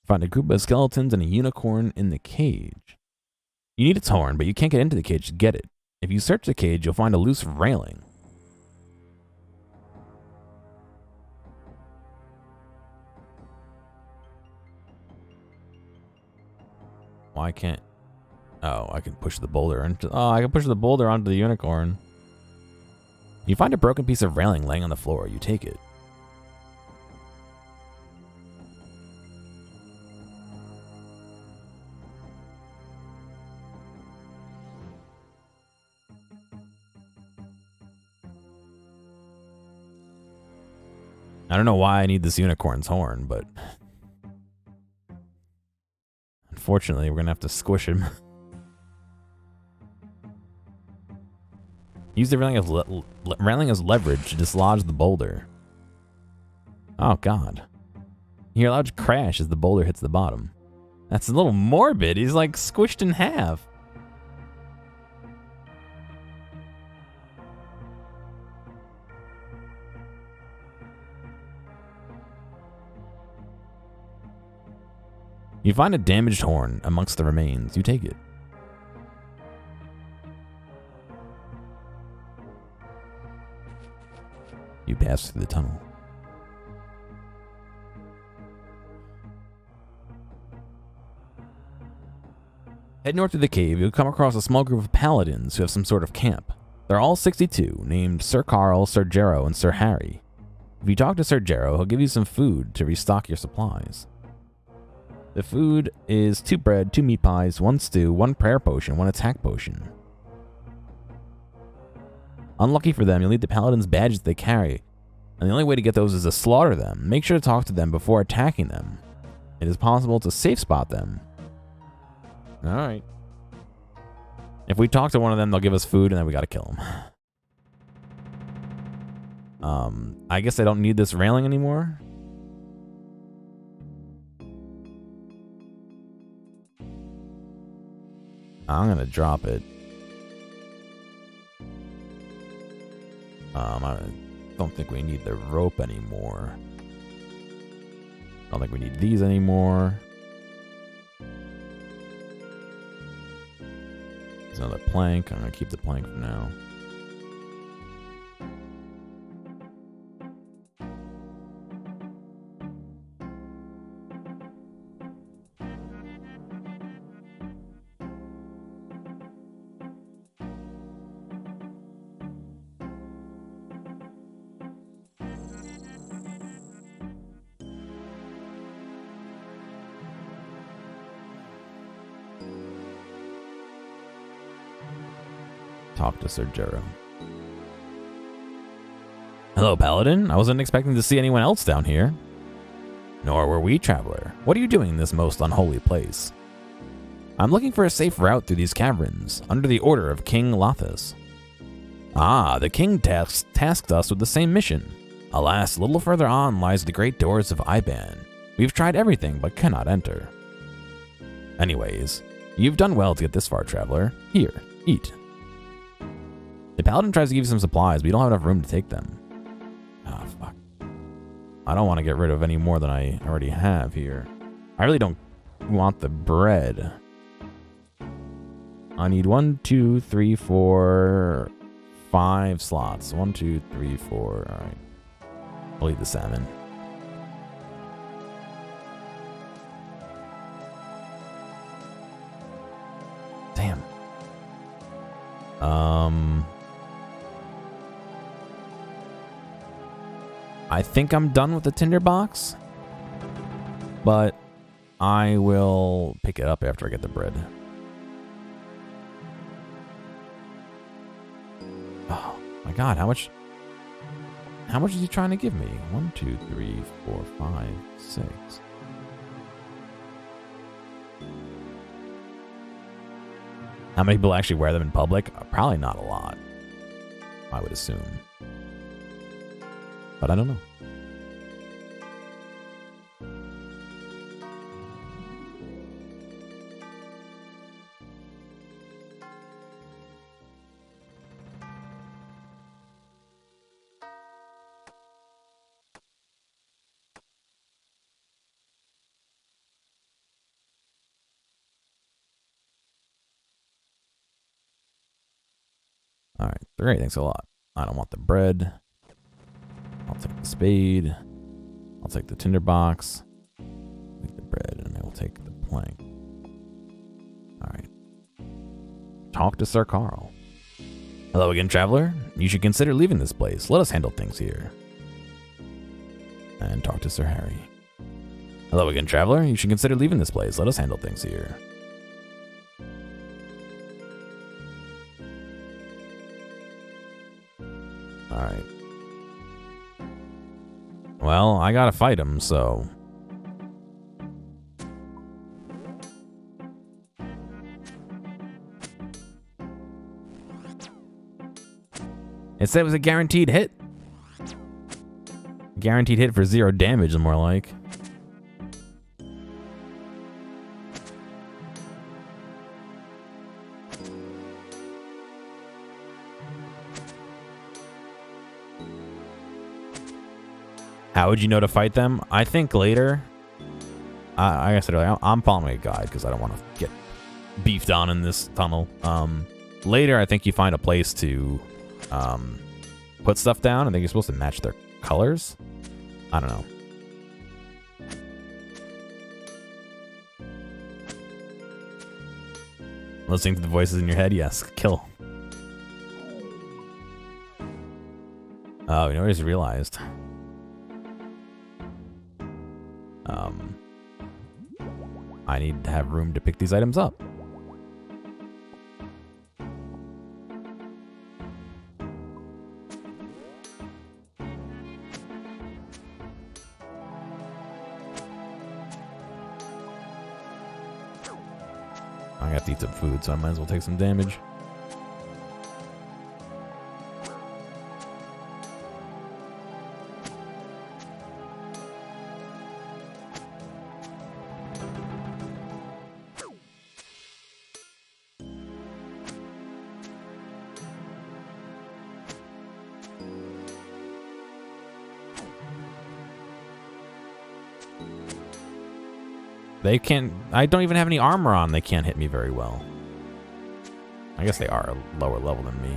Find a group of skeletons and a unicorn in the cage. You need its horn, but you can't get into the cage to get it. If you search the cage, you'll find a loose railing. Why can't... Oh, I can push the boulder into... Oh, I can push the boulder onto the unicorn. You find a broken piece of railing laying on the floor. You take it. I don't know why I need this unicorn's horn, but... Unfortunately, we're gonna have to squish him. Use the railing as leverage to dislodge the boulder. Oh, God. You're allowed to crash as the boulder hits the bottom. That's a little morbid. He's like squished in half. You find a damaged horn amongst the remains. You take it. You pass through the tunnel. Head north to the cave. You'll come across a small group of paladins who have some sort of camp. They're all 62, named Sir Carl, Sir Gero, and Sir Harry. If you talk to Sir Gero, he'll give you some food to restock your supplies. The food is 2 bread, 2 meat pies, 1 stew, 1 prayer potion, 1 attack potion. Unlucky for them, you'll need the paladin's badges they carry, and the only way to get those is to slaughter them. Make sure to talk to them before attacking them. It is possible to safe spot them. Alright. If we talk to one of them, they'll give us food, and then we gotta kill them. I guess I don't need this railing anymore. I'm gonna drop it. I don't think we need the rope anymore. I don't think we need these anymore. There's another plank. I'm gonna keep the plank for now. Talk to Sir Gero. Hello, Paladin. I wasn't expecting to see anyone else down here. Nor were we, Traveler. What are you doing in this most unholy place? I'm looking for a safe route through these caverns, under the order of King Lothus. Ah, the king tasked us with the same mission. Alas, a little further on lies the great doors of Iban. We've tried everything, but cannot enter. Anyways, you've done well to get this far, Traveler. Here, eat. The Paladin tries to give you some supplies, but you don't have enough room to take them. Ah, fuck. I don't want to get rid of any more than I already have here. I really don't want the bread. I need 1, 2, 3, 4, 5 slots. 1, 2, 3, 4. All right. I'll eat the salmon. Damn. I think I'm done with the tinderbox, but I will pick it up after I get the bread. Oh my God, how much is he trying to give me? 1, 2, 3, 4, 5, 6. How many people actually wear them in public? Probably not a lot, I would assume. But I don't know. Great, thanks a lot. I don't want the bread. I'll take the spade. I'll take the tinderbox. Take the bread, and I will take the plank. Alright. Talk to Sir Carl. Hello again, traveler. You should consider leaving this place. Let us handle things here. And talk to Sir Harry. Hello again, traveler. You should consider leaving this place. Let us handle things here. Alright. Well, I gotta fight him, so... It said it was a guaranteed hit. Guaranteed hit for 0 damage, more like. How would you know to fight them? I think later. Like I said earlier, I'm following a guide because I don't want to get beefed on in this tunnel. Later, I think you find a place to put stuff down. I think you're supposed to match their colors. I don't know. Listening to the voices in your head? Yes. Kill. Oh, you know what I just realized? I need to have room to pick these items up. I have to eat some food, so I might as well take some damage. They can't... I don't even have any armor on. They can't hit me very well. I guess they are a lower level than me.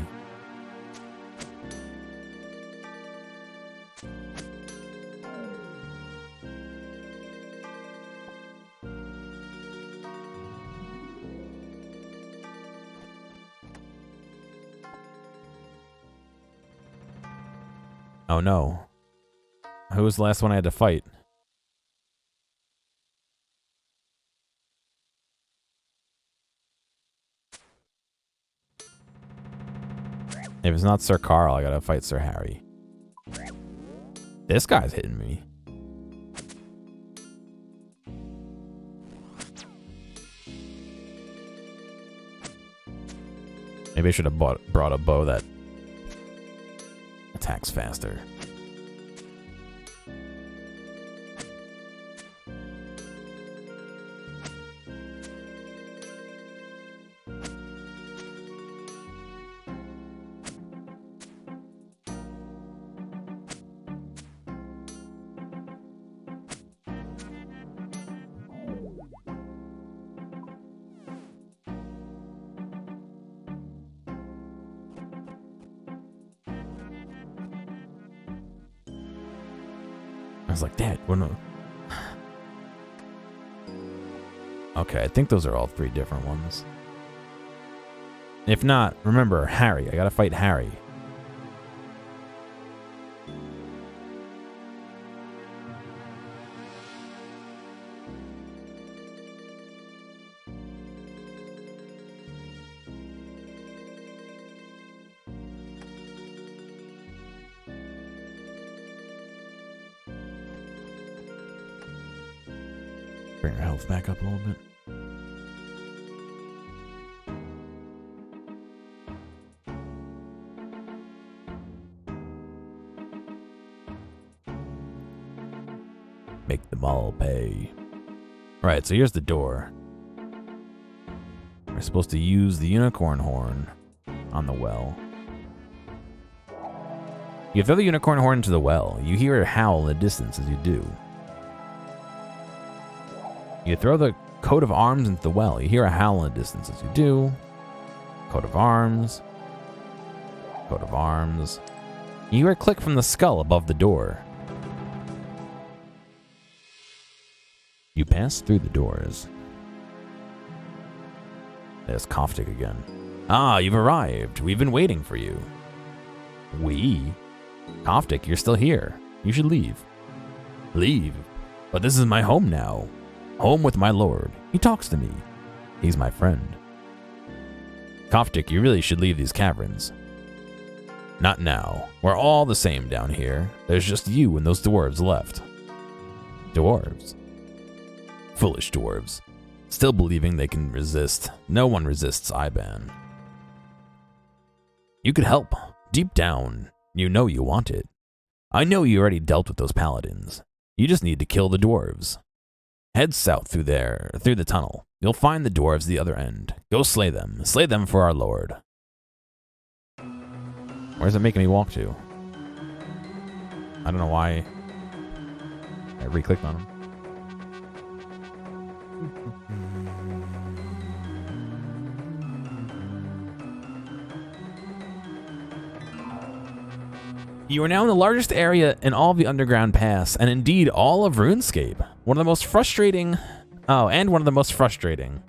Oh no. Who was the last one I had to fight? If it's not Sir Carl, I gotta fight Sir Harry. This guy's hitting me. Maybe I should have brought a bow that attacks faster. I was like, Dad, what no? Okay, I think those are all 3 different ones. If not, remember, Harry. I gotta fight Harry. Bring your health back up a little bit. Make them all pay. Right, so here's the door. We're supposed to use the unicorn horn on the well. You throw the unicorn horn into the well. You hear it howl in the distance as you do. You throw the coat of arms into the well. You hear a howl in the distance as you do. Coat of arms. Coat of arms. You hear a click from the skull above the door. You pass through the doors. There's Koftik again. Ah, you've arrived. We've been waiting for you. We? Koftik, you're still here. You should leave. Leave? But this is my home now. Home with my lord. He talks to me. He's my friend. Koftik, you really should leave these caverns. Not now. We're all the same down here. There's just you and those dwarves left. Dwarves? Foolish dwarves. Still believing they can resist. No one resists Iban. You could help. Deep down, you know you want it. I know you already dealt with those paladins. You just need to kill the dwarves. Head south through the tunnel. You'll find the dwarves the other end. Go slay them. Slay them for our lord. Where's it making me walk to? I don't know why I re-clicked on him. You are now in the largest area in all of the underground pass, and indeed all of Runescape. One of the most frustrating... Oh, and one of the most frustrating.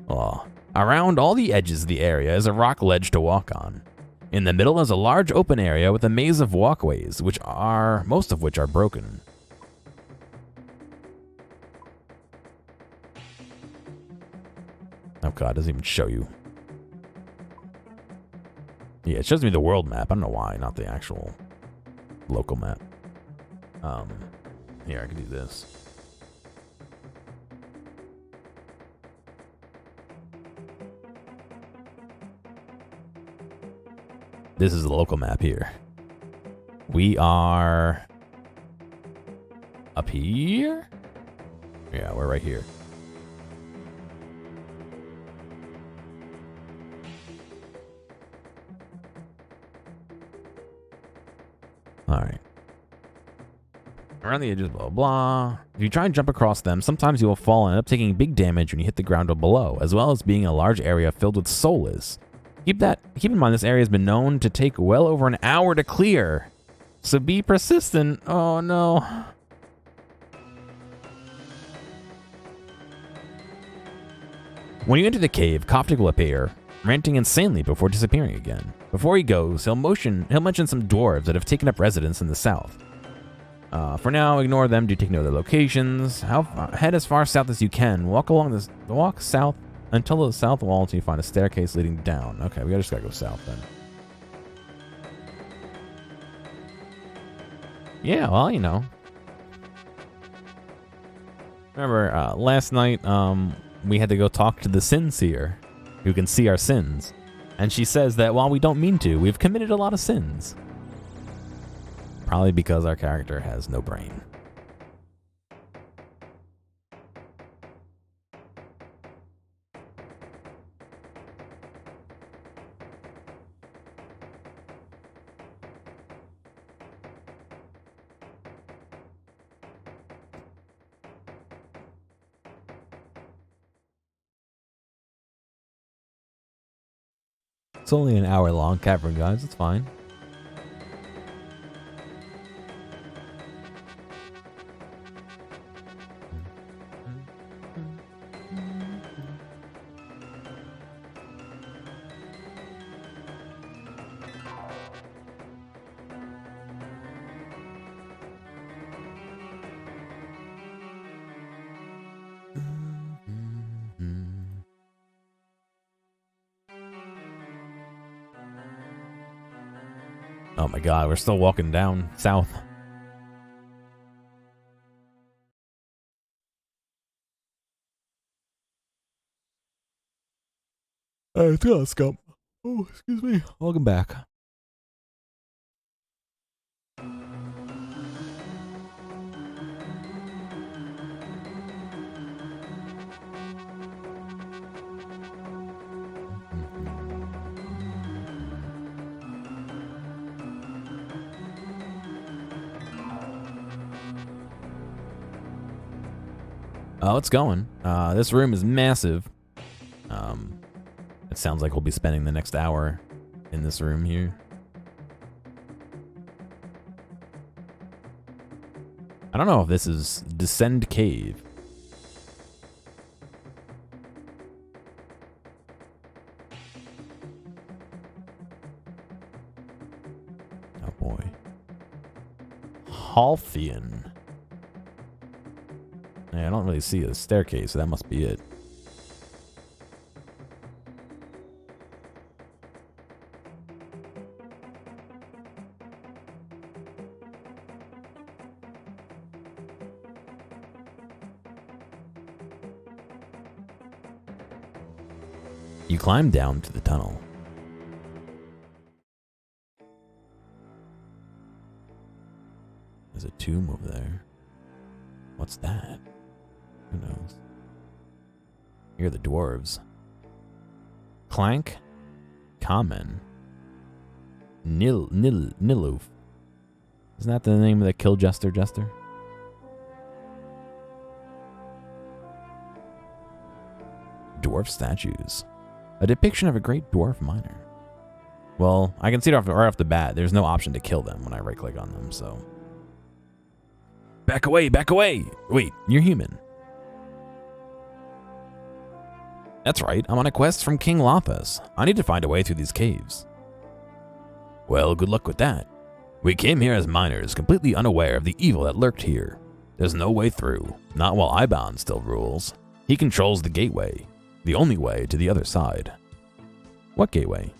Oh. Around all the edges of the area is a rock ledge to walk on. In the middle is a large open area with a maze of walkways, most of which are broken. Oh god, it doesn't even show you. Yeah, it shows me the world map. I don't know why, not the actual local map. Here, I can do this. This is the local map here. We are up here? Yeah, we're right here. Alright. Around the edges, blah, blah. If you try and jump across them, sometimes you will fall and end up taking big damage when you hit the ground below, as well as being a large area filled with soulless. Keep in mind this area has been known to take well over an hour to clear. So be persistent. Oh no. When you enter the cave, Koftik will appear, ranting insanely before disappearing again. Before he goes, he'll mention some dwarves that have taken up residence in the south. For now, ignore them. Do take note of their locations. Head as far south as you can. Walk south until the south wall until you find a staircase leading down. Okay, we just gotta go south then. Yeah, well, you know. Remember, last night, we had to go talk to the Sin Seer, who can see our sins. And she says that while we don't mean to, we've committed a lot of sins. Probably because our character has no brain. It's only an hour long cavern, guys. It's fine. Oh my god, we're still walking down south. Telescope. Oh, excuse me. Welcome back. Oh, it's going. This room is massive. It sounds like we'll be spending the next hour in this room here. I don't know if this is Descend Cave. Oh boy. Halthian. Yeah, I don't really see a staircase, so that must be it. You climb down to the tunnel. There's a tomb over there. What's that? Who knows? Here are the dwarves. Clank, Common, Niloof. Isn't that the name of the Kill Jester? Dwarf statues. A depiction of a great dwarf miner. Well, I can see it right off the bat. There's no option to kill them when I right-click on them, so... Back away, back away! Wait, you're human. That's right, I'm on a quest from King Lothus. I need to find a way through these caves. Well, good luck with that. We came here as miners, completely unaware of the evil that lurked here. There's no way through, not while Iban still rules. He controls the gateway, the only way to the other side. What gateway?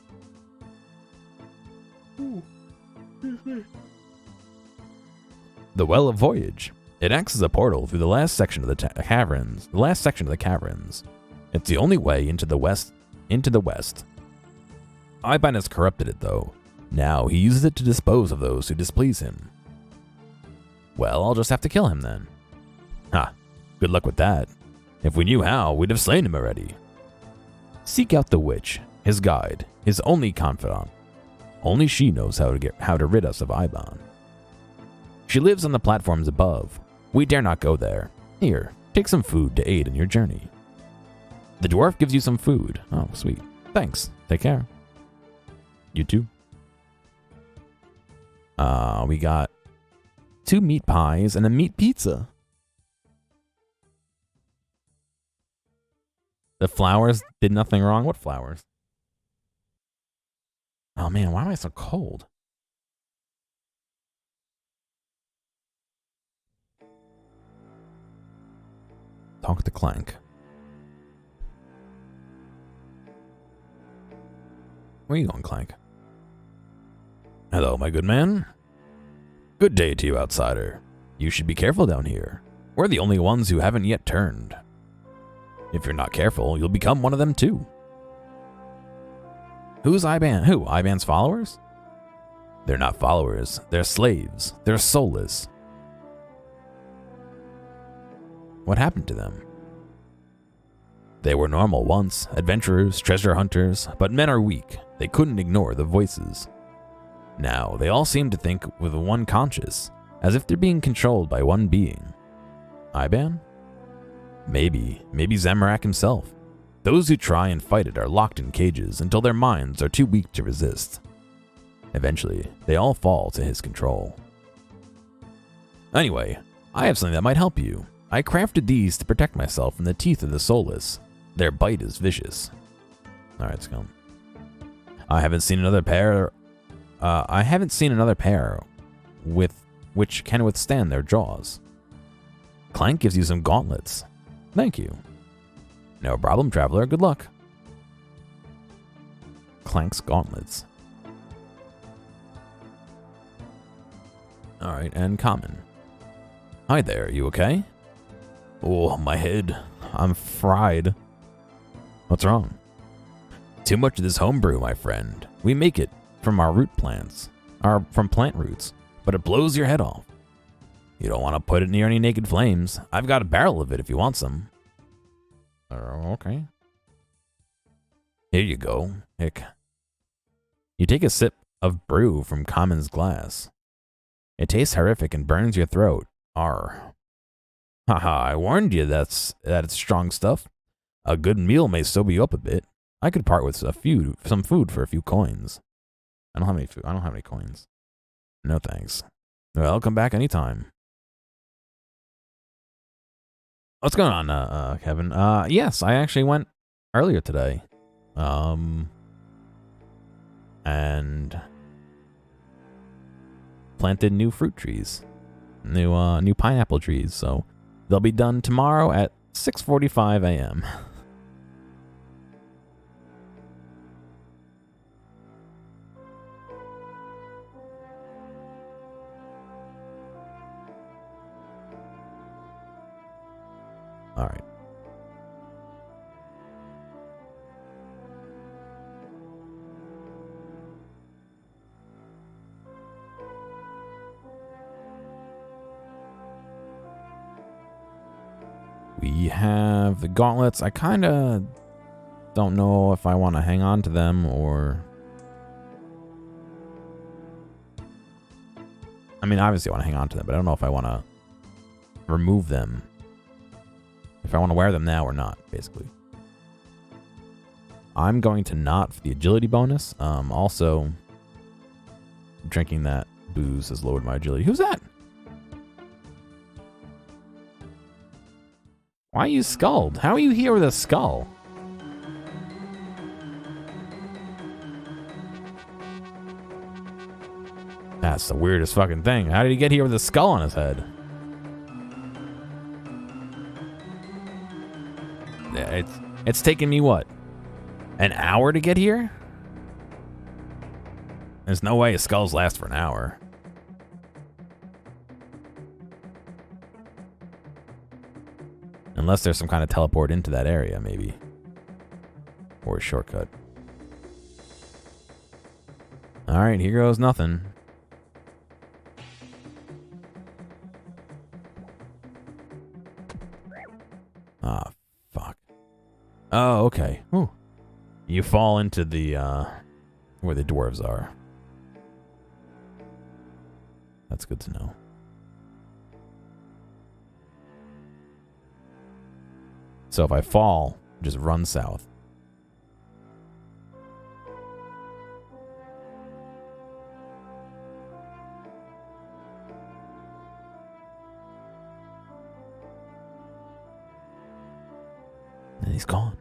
The Well of Voyage. It acts as a portal through the last section of the caverns. It's the only way into the west. Iban has corrupted it, though. Now he uses it to dispose of those who displease him. Well, I'll just have to kill him then. Ha! Good luck with that. If we knew how, we'd have slain him already. Seek out the witch, his guide, his only confidant. Only she knows how to rid us of Iban. She lives on the platforms above. We dare not go there. Here, take some food to aid in your journey. The dwarf gives you some food. Oh, sweet. Thanks. Take care. You too. We got 2 meat pies and a meat pizza. The flowers did nothing wrong. What flowers? Oh man, why am I so cold? Talk to Clank. Where are you going, Clank? Hello, my good man. Good day to you, outsider. You should be careful down here. We're the only ones who haven't yet turned. If you're not careful, you'll become one of them too. Who's Iban? Who? Iban's followers? They're not followers. They're slaves. They're soulless. What happened to them? They were normal once, adventurers, treasure hunters, but men are weak. They couldn't ignore the voices. Now, they all seem to think with one conscience, as if they're being controlled by one being. Iban? Maybe Zamorak himself. Those who try and fight it are locked in cages until their minds are too weak to resist. Eventually, they all fall to his control. Anyway, I have something that might help you. I crafted these to protect myself from the teeth of the soulless. Their bite is vicious. Alright, let's go. I haven't seen another pair with which can withstand their jaws. Clank gives you some gauntlets. Thank you. No problem, traveler. Good luck. Clank's gauntlets. Alright, and Common. Hi there, you okay? Oh, my head. I'm fried. What's wrong? Too much of this homebrew, my friend. We make it from our root plants. From plant roots. But it blows your head off. You don't want to put it near any naked flames. I've got a barrel of it if you want some. Okay. Here you go. Hick. You take a sip of brew from Common's glass. It tastes horrific and burns your throat. Arr. Haha, I warned you that it's strong stuff. A good meal may sober you up a bit. I could part with some food for a few coins. I don't have any food. I don't have any coins. No thanks. Well, I'll come back anytime. What's going on, Kevin? Yes, I actually went earlier today. And planted new fruit trees. New pineapple trees, so they'll be done tomorrow at 6:45 a.m. All right. We have the gauntlets. I kind of don't know if I want to hang on to them or... I mean, obviously I want to hang on to them, but I don't know if I want to remove them. If I want to wear them now or not, basically. I'm going to not for the agility bonus. Also, drinking that booze has lowered my agility. Who's that? Why are you skulled? How are you here with a skull? That's the weirdest fucking thing. How did he get here with a skull on his head? It's taken me, what? An hour to get here? There's no way his skulls last for an hour. Unless there's some kind of teleport into that area, maybe. Or a shortcut. Alright, here goes nothing. Ah, fuck. Oh, okay. Ooh. You fall into the, where the dwarves are. That's good to know. So if I fall, just run south. And he's gone.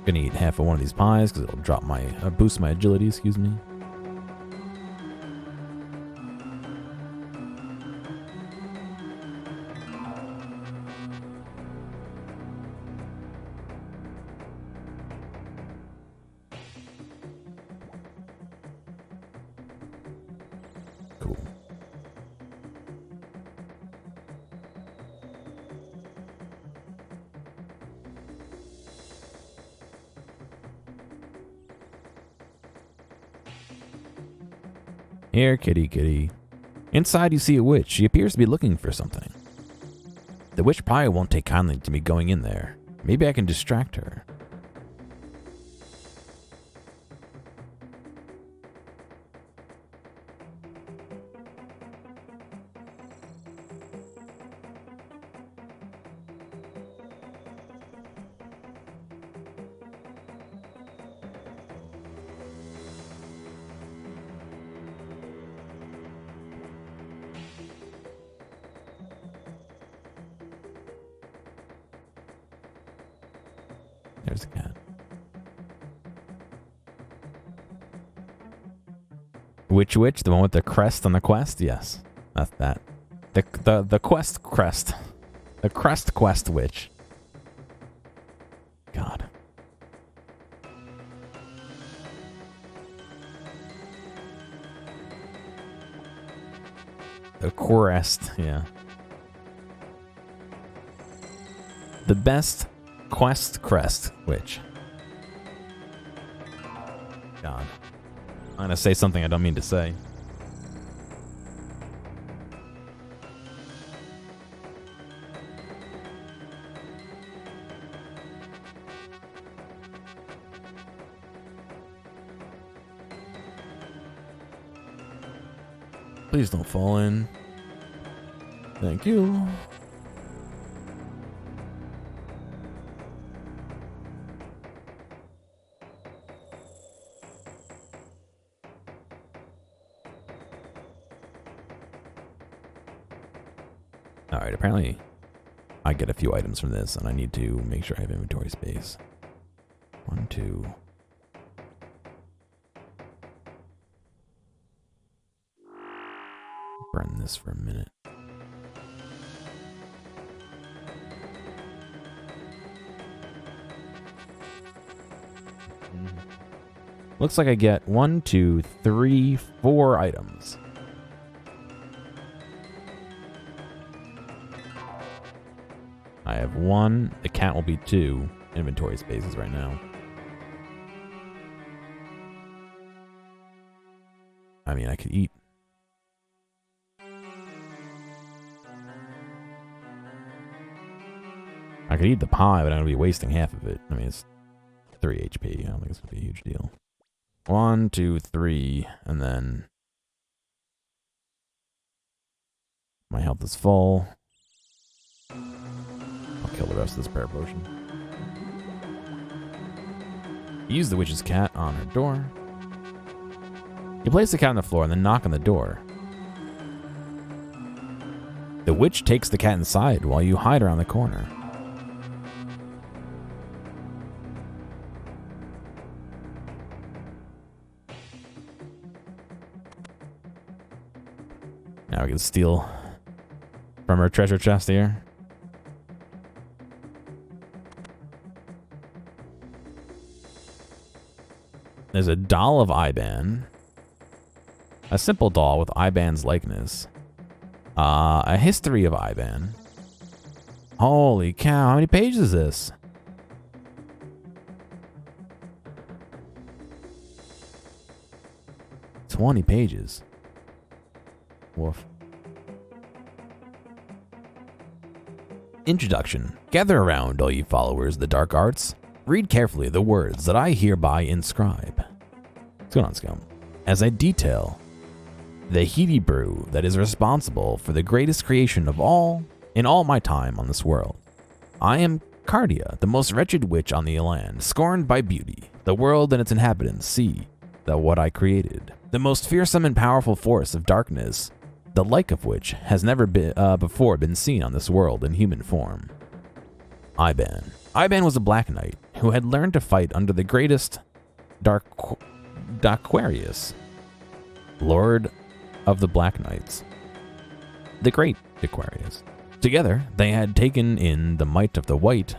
Gonna eat half of one of these pies because it'll drop my, boost my agility, excuse me. Cool. Here, kitty, kitty. Inside you see a witch. She appears to be looking for something. The witch probably won't take kindly to me going in there. Maybe I can distract her. There's a cat. Which witch? The one with the crest on the quest? Yes. That's that. The quest crest. The crest quest witch. God. The crest, yeah. The best quest crest witch. God. I'm gonna say something I don't mean to say. Please don't fall in. Thank you. Alright, apparently I get a few items from this, and I need to make sure I have inventory space. 1, 2. Burn this for a minute. Looks like I get 1, 2, 3, 4 items. I have 1. The cat will be 2 inventory spaces right now. I mean, I could eat. I could eat the pie, but I'm going to be wasting half of it. I mean, it's 3 HP. I don't think it's going to be a huge deal. 1, 2, 3, and then my health is full. I'll kill the rest of this prayer potion. Use the witch's cat on her door. You place the cat on the floor and then knock on the door. The witch takes the cat inside while you hide around the corner. Now we can steal from her treasure chest here. There's a doll of Iban. A simple doll with Iban's likeness. A history of Iban. Holy cow, how many pages is this? "20 pages. Woof. Introduction. Gather around, all you followers of the dark arts. Read carefully the words that I hereby inscribe. What's going on, Scum? As I detail the heady brew that is responsible for the greatest creation of all in all my time on this world. I am Cardia, the most wretched witch on the land, scorned by beauty. The world and its inhabitants see that what I created, the most fearsome and powerful force of darkness, the like of which has never before been seen on this world in human form. Iban. Iban was a black knight who had learned to fight under the greatest Daquarius, Lord of the Black Knights. The great Daquarius. Together, they had taken in the might of the white,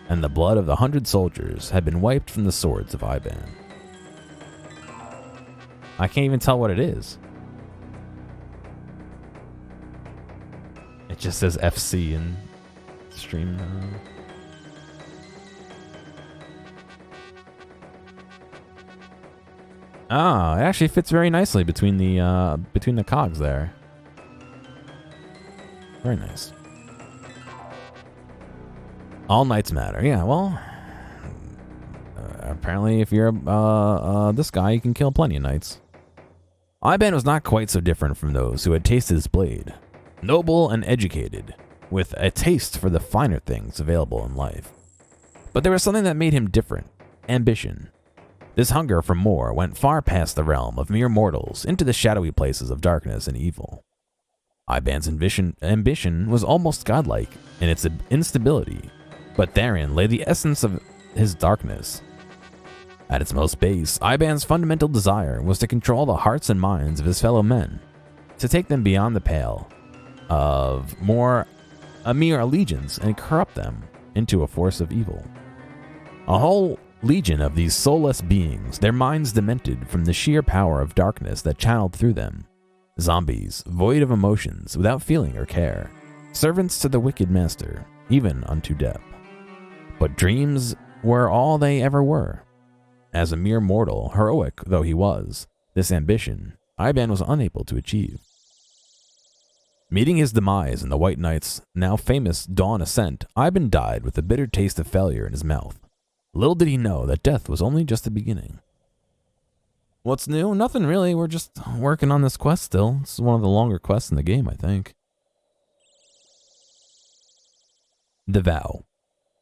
and the blood of the 100 soldiers had been wiped from the swords of Iban. I can't even tell what it is. It just says FC in stream. Ah, it actually fits very nicely between the cogs there. Very nice. All knights matter. Yeah, well, apparently if you're this guy, you can kill plenty of knights. Iban was not quite so different from those who had tasted his blade. Noble and educated, with a taste for the finer things available in life. But there was something that made him different. Ambition. This hunger for more went far past the realm of mere mortals into the shadowy places of darkness and evil. Iban's ambition was almost godlike in its instability, but therein lay the essence of his darkness. At its most base, Iban's fundamental desire was to control the hearts and minds of his fellow men, to take them beyond the pale of a mere allegiance and corrupt them into a force of evil. A whole legion of these soulless beings, their minds demented from the sheer power of darkness that channeled through them. Zombies, void of emotions, without feeling or care. Servants to the wicked master, even unto death. But dreams were all they ever were. As a mere mortal, heroic though he was, this ambition Iban was unable to achieve. Meeting his demise in the White Knight's now famous dawn ascent, Iban died with a bitter taste of failure in his mouth. Little did he know that death was only just the beginning. What's new? Nothing really. We're just working on this quest still. This is one of the longer quests in the game, I think. The Vow.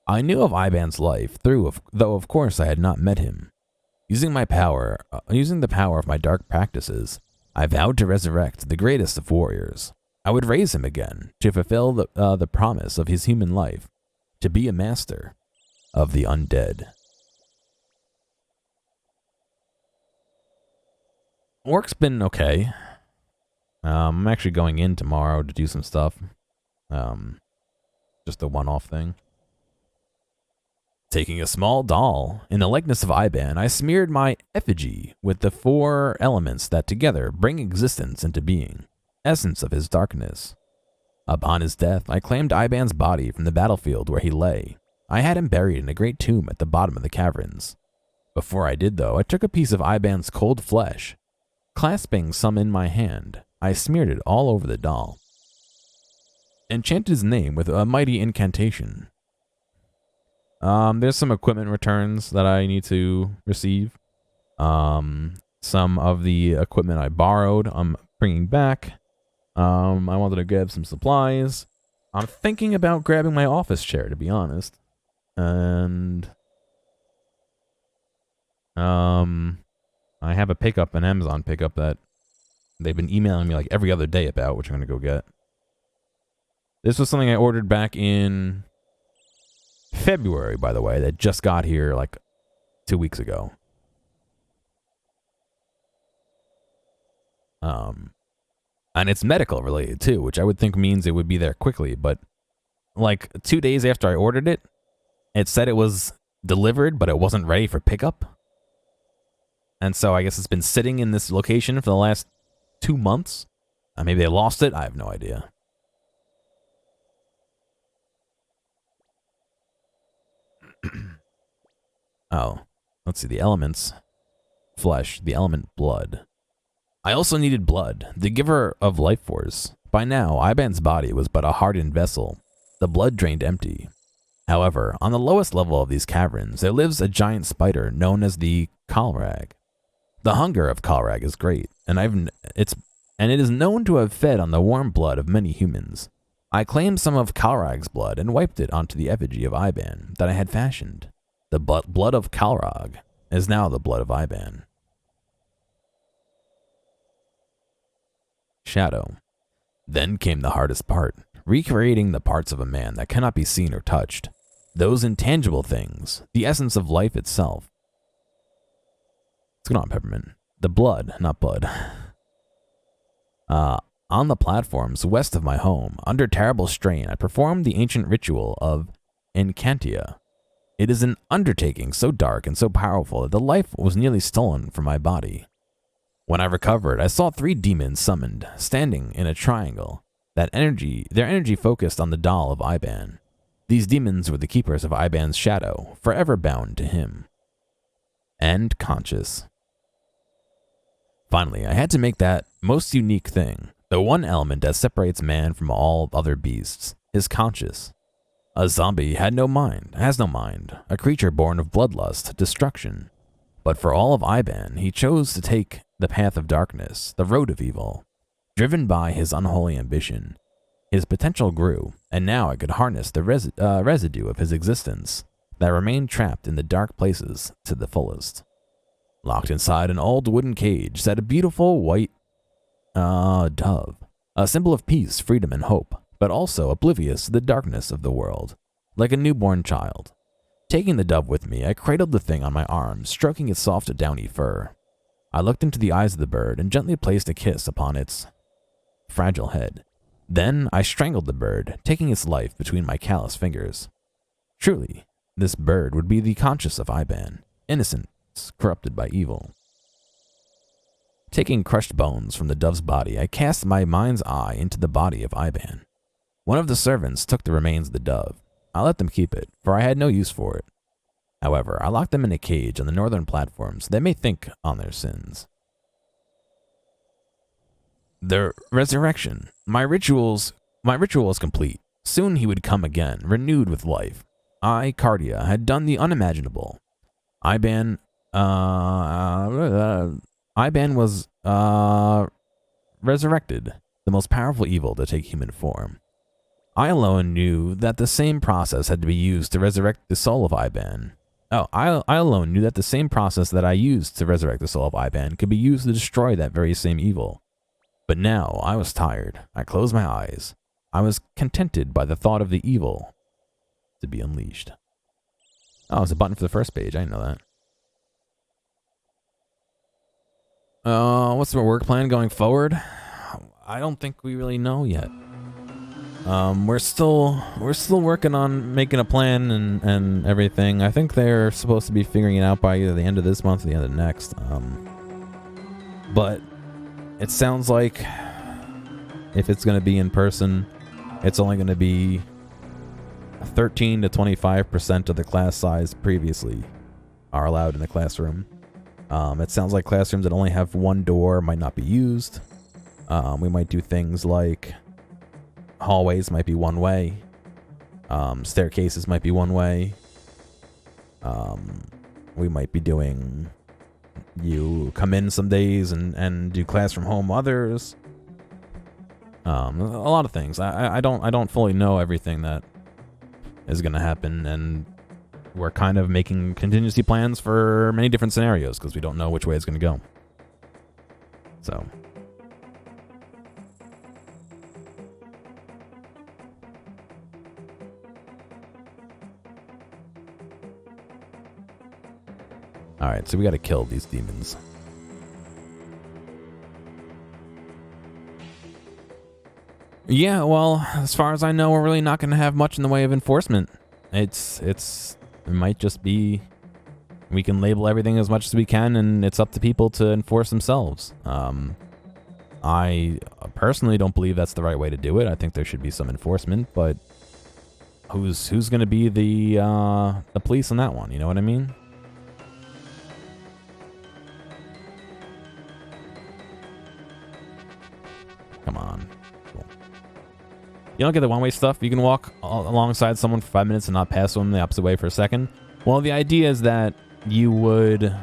I knew of Iban's life, though of course I had not met him. Using the power of my dark practices, I vowed to resurrect the greatest of warriors. I would raise him again to fulfill the promise of his human life, to be a master of the undead. Work's been okay. I'm actually going in tomorrow to do some stuff. Just a one-off thing. Taking a small doll in the likeness of Iban, I smeared my effigy with the 4 elements that together bring existence into being, essence of his darkness. Upon his death, I claimed Iban's body from the battlefield where he lay. I had him buried in a great tomb at the bottom of the caverns. Before I did, though, I took a piece of Iban's cold flesh. Clasping some in my hand, I smeared it all over the doll. Enchanted his name with a mighty incantation. There's some equipment returns that I need to receive. Some of the equipment I borrowed, I'm bringing back. I wanted to grab some supplies. I'm thinking about grabbing my office chair, to be honest. And I have a pickup, an Amazon pickup that they've been emailing me like every other day about, which I'm going to go get. This was something I ordered back in February, by the way, that just got here like 2 weeks ago. And it's medical related too, which I would think means it would be there quickly, but like 2 days after I ordered it, it said it was delivered, but it wasn't ready for pickup. And so I guess it's been sitting in this location for the last 2 months. Maybe they lost it. I have no idea. Oh, let's see. The elements. Flesh. The element blood. I also needed blood, the giver of life force. By now, Iban's body was but a hardened vessel. The blood drained empty. However, on the lowest level of these caverns, there lives a giant spider known as the Kalrag. The hunger of Kalrag is great, and it is known to have fed on the warm blood of many humans. I claimed some of Kalrag's blood and wiped it onto the effigy of Iban that I had fashioned. The blood of Kalrag is now the blood of Iban. Shadow. Then came the hardest part, recreating the parts of a man that cannot be seen or touched. Those intangible things, the essence of life itself. What's going on, Peppermint? The blood, not bud. On the platforms west of my home, under terrible strain, I performed the ancient ritual of Incantia. It is an undertaking so dark and so powerful that the life was nearly stolen from my body. When I recovered, I saw 3 demons summoned, standing in a triangle. Their energy focused on the doll of Iban. These demons were the keepers of Iban's shadow, forever bound to him. And conscious. Finally, I had to make that most unique thing, the one element that separates man from all other beasts, his conscious. A zombie has no mind, a creature born of bloodlust, destruction. But for all of Iban, he chose to take the path of darkness, the road of evil. Driven by his unholy ambition, his potential grew, and now I could harness the residue of his existence that remained trapped in the dark places to the fullest. Locked inside an old wooden cage sat a beautiful white dove, a symbol of peace, freedom, and hope, but also oblivious to the darkness of the world, like a newborn child. Taking the dove with me, I cradled the thing on my arm, stroking its soft, downy fur. I looked into the eyes of the bird and gently placed a kiss upon its fragile head. Then I strangled the bird, taking its life between my callous fingers. Truly, this bird would be the conscience of Iban, innocence corrupted by evil. Taking crushed bones from the dove's body, I cast my mind's eye into the body of Iban. One of the servants took the remains of the dove. I let them keep it, for I had no use for it. However, I locked them in a cage on the northern platforms so they may think on their sins. The resurrection. My ritual was complete. Soon he would come again, renewed with life. I, Cardia, had done the unimaginable. Iban was resurrected, the most powerful evil to take human form. I alone knew that the same process had to be used to resurrect the soul of Iban. I alone knew that the same process that I used to resurrect the soul of Iban could be used to destroy that very same evil. But now I was tired. I closed my eyes. I was contented by the thought of the evil to be unleashed. Oh, it's a button for the first page. I didn't know that. What's the work plan going forward? I don't think we really know yet. We're still working on making a plan and everything. I think they're supposed to be figuring it out by either the end of this month or the end of next. But it sounds like if it's going to be in person, it's only going to be 13 to 25% of the class size previously are allowed in the classroom. It sounds like classrooms that only have one door might not be used. We might do things like hallways might be one way. Staircases might be one way. We might be doing, you come in some days and do class from home others. A lot of things. I don't fully know everything that is going to happen, and we're kind of making contingency plans for many different scenarios because we don't know which way it's going to go. So. Alright, so we gotta kill these demons. Yeah, well, as far as I know, we're really not gonna have much in the way of enforcement. It might just be, we can label everything as much as we can, and it's up to people to enforce themselves. I personally don't believe that's the right way to do it. I think there should be some enforcement, but who's gonna be the police on that one? You know what I mean? Come on. Cool. You don't get the one-way stuff. You can walk alongside someone for 5 minutes and not pass them the opposite way for a second. Well, the idea is that you would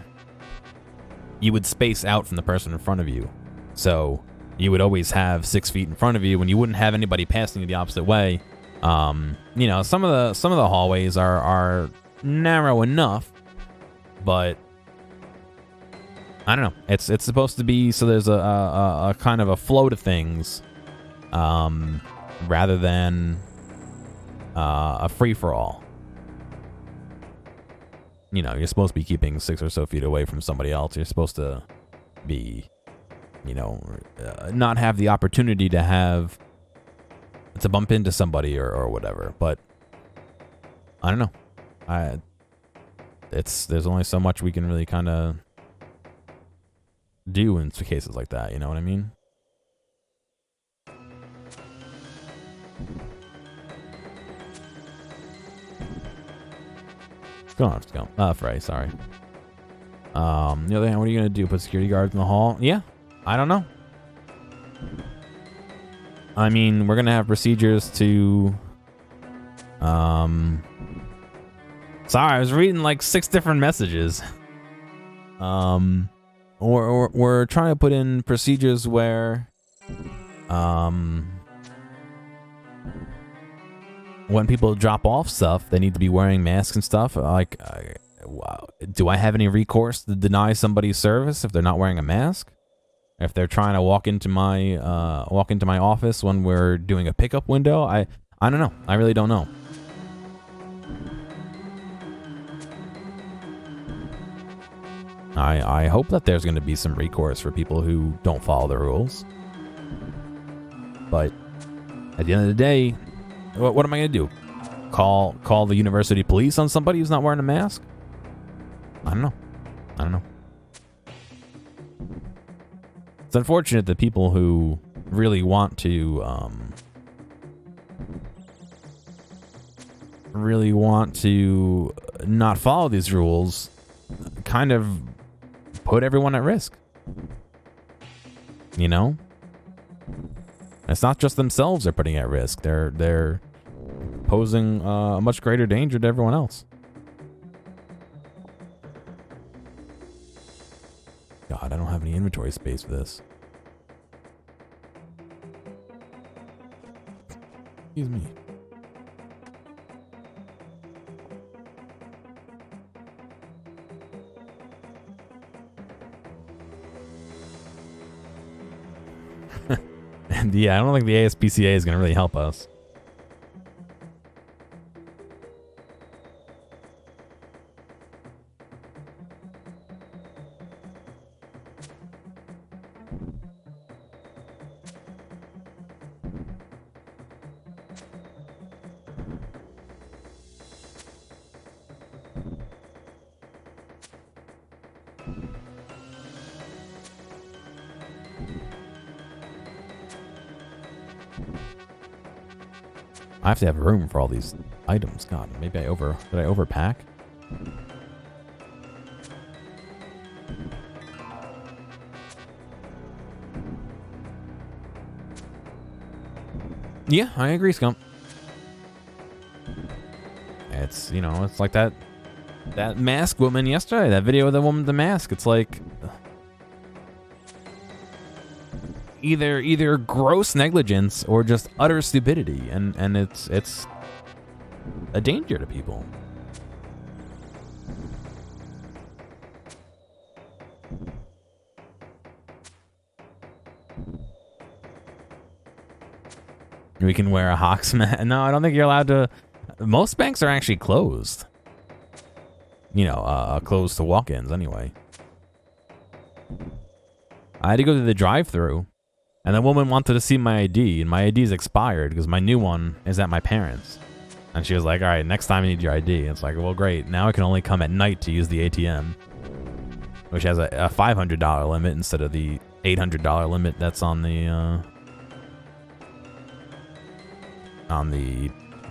space out from the person in front of you. So you would always have 6 feet in front of you when you wouldn't have anybody passing you the opposite way. You know, some of the hallways are narrow enough, but I don't know. It's supposed to be so there's a kind of a flow to things, rather than a free for all. You know, you're supposed to be keeping 6 or so feet away from somebody else. You're supposed to be, you know, not have the opportunity to bump into somebody or whatever. But I don't know. There's only so much we can really kind of do in cases like that, you know what I mean? Let's go. Frey, sorry. The other hand, what are you gonna do? Put security guards in the hall? Yeah, I don't know. I mean, we're gonna have procedures to. Sorry, I was reading like 6 different messages. Or we're trying to put in procedures where, when people drop off stuff, they need to be wearing masks and stuff. Like, do I have any recourse to deny somebody's service if they're not wearing a mask? If they're trying to walk into my office when we're doing a pickup window? I don't know. I really don't know. I hope that there's going to be some recourse for people who don't follow the rules. But at the end of the day, what am I going to do? Call the university police on somebody who's not wearing a mask? I don't know. It's unfortunate that people who really want to not follow these rules kind of put everyone at risk. You know? It's not just themselves they're putting at risk. They're posing a much greater danger to everyone else. God, I don't have any inventory space for this. Excuse me. And yeah, I don't think the ASPCA is going to really help us. I have to have room for all these items. God, maybe did I overpack? Yeah, I agree, Scump. It's, you know, it's like that mask woman yesterday, that video of the woman with the mask. It's like either gross negligence or just utter stupidity, and it's a danger to people. We can wear a Hawks mask. No, I don't think you're allowed to. Most banks are actually closed. You know, closed to walk-ins anyway. I had to go to the drive-thru, and the woman wanted to see my ID, and my ID's expired because my new one is at my parents'. And she was like, all right, next time I need your ID. And it's like, well, great. Now I can only come at night to use the ATM, which has a $500 limit instead of the $800 limit that's on the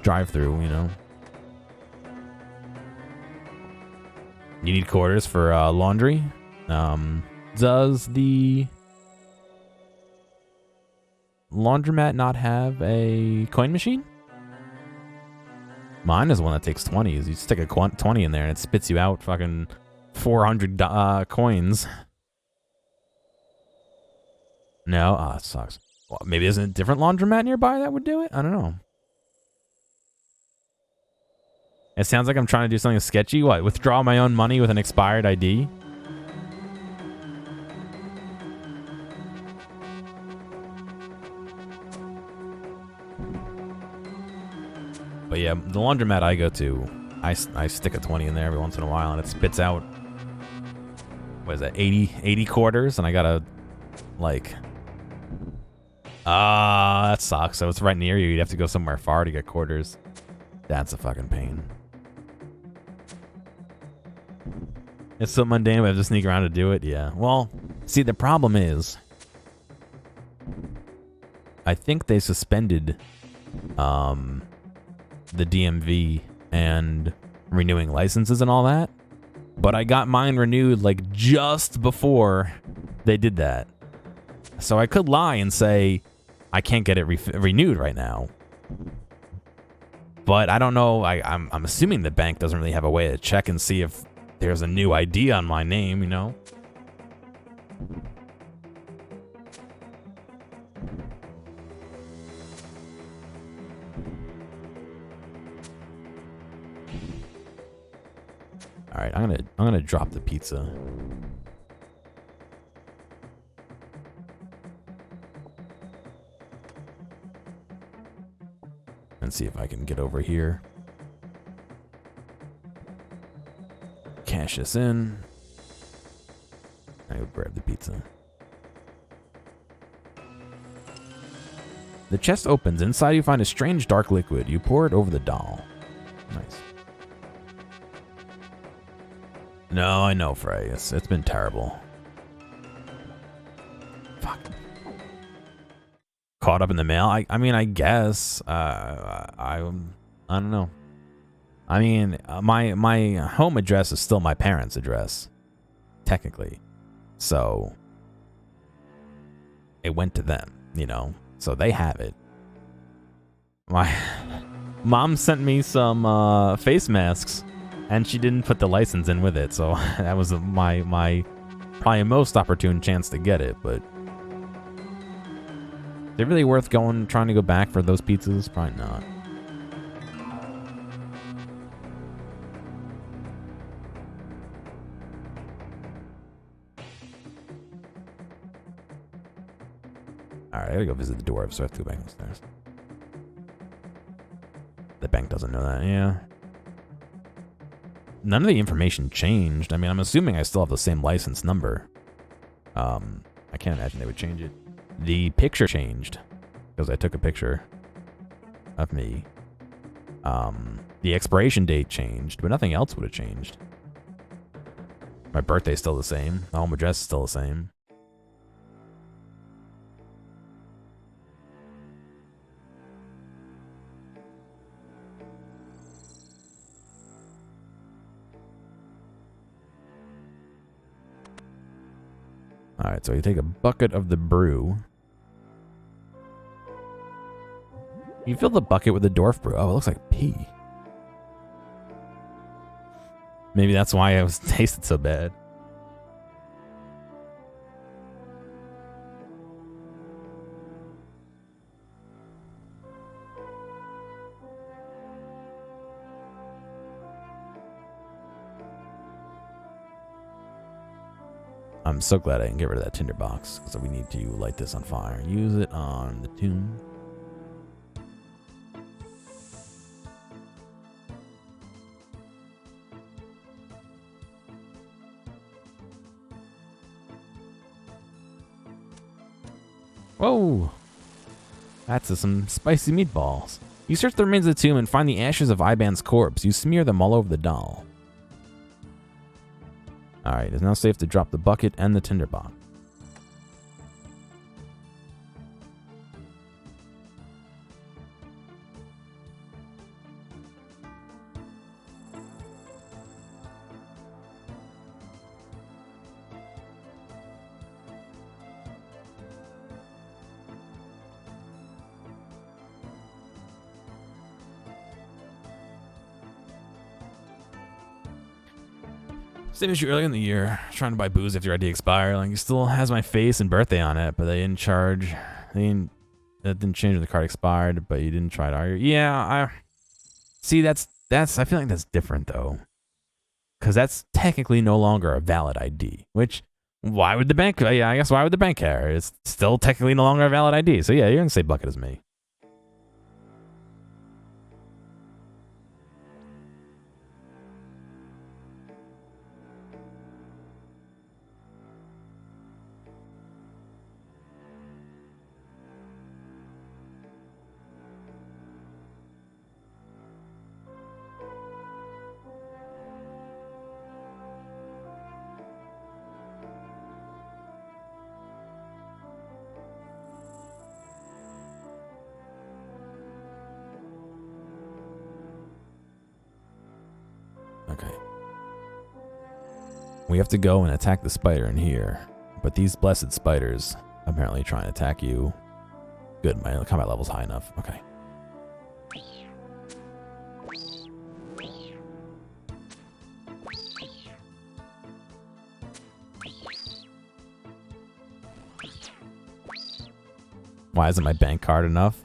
drive-thru, you know. You need quarters for laundry. Does the laundromat not have a coin machine? Mine is one that takes 20s. You stick a 20 in there and it spits you out fucking 400 coins. No? Oh, that sucks. Well, maybe there's a different laundromat nearby that would do it? I don't know. It sounds like I'm trying to do something sketchy. What? Withdraw my own money with an expired ID? But yeah, the laundromat I go to, I stick a 20 in there every once in a while, and it spits out, what is that, 80 quarters, and I gotta, like, that sucks. So it's right near you. You'd have to go somewhere far to get quarters. That's a fucking pain. It's so mundane, but I have to sneak around to do it. Yeah. Well, see, the problem is, I think they suspended the DMV and renewing licenses and all that. But I got mine renewed like just before they did that. So I could lie and say I can't get it renewed right now. But I don't know. I'm assuming the bank doesn't really have a way to check and see if there's a new ID on my name, you know? All right, I'm gonna drop the pizza. And see if I can get over here. Cash this in. I go grab the pizza. The chest opens. Inside you find a strange dark liquid. You pour it over the doll. Nice. No, I know, Frey. It's been terrible. Fuck. Caught up in the mail? I mean, I guess. I don't know. I mean, my home address is still my parents' address, technically. So it went to them, you know. So they have it. My mom sent me some face masks, and she didn't put the license in with it. So that was my probably most opportune chance to get it. But is it really worth trying to go back for those pizzas? Probably not. Alright, I gotta go visit the dwarves, so I have to go back upstairs. The bank doesn't know that, yeah. None of the information changed. I mean, I'm assuming I still have the same license number. I can't imagine they would change it. The picture changed, because I took a picture of me. The expiration date changed, but nothing else would have changed. My birthday's still the same. The home address is still the same. Alright, so you take a bucket of the brew. You fill the bucket with the dwarf brew. Oh, it looks like pee. Maybe that's why it was tasted so bad. I'm so glad I didn't get rid of that tinder box, because we need to light this on fire. Use it on the tomb. Whoa! That's some spicy meatballs. You search the remains of the tomb and find the ashes of Iban's corpse. You smear them all over the doll. Alright, it's now safe to drop the bucket and the tinderbox. Same issue earlier in the year, trying to buy booze after ID expire. Like, it still has my face and birthday on it, but they didn't charge. That didn't change when the card expired, but you didn't try to argue. Yeah, I see. That's. I feel like that's different though, because that's technically no longer a valid ID. Which, why would the bank? Yeah, I guess why would the bank care? It's still technically no longer a valid ID. So yeah, you're in the same bucket as me. Okay. We have to go and attack the spider in here. But these blessed spiders apparently trying to attack you. Good, my combat level's high enough. Okay. Why isn't my bank card enough?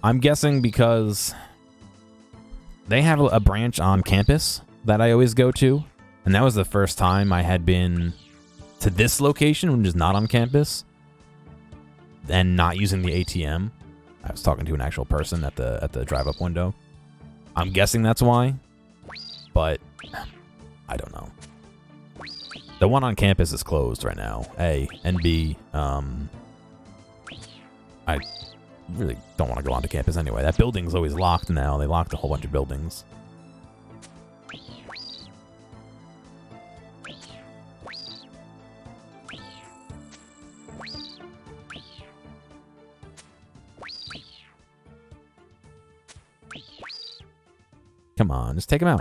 I'm guessing because they have a branch on campus that I always go to. And that was the first time I had been to this location, which is not on campus, and not using the ATM. I was talking to an actual person at the drive-up window. I'm guessing that's why, but I don't know. The one on campus is closed right now, A, and B, I really don't want to go onto campus anyway. That building's always locked now. They locked a whole bunch of buildings. Come on, just take him out.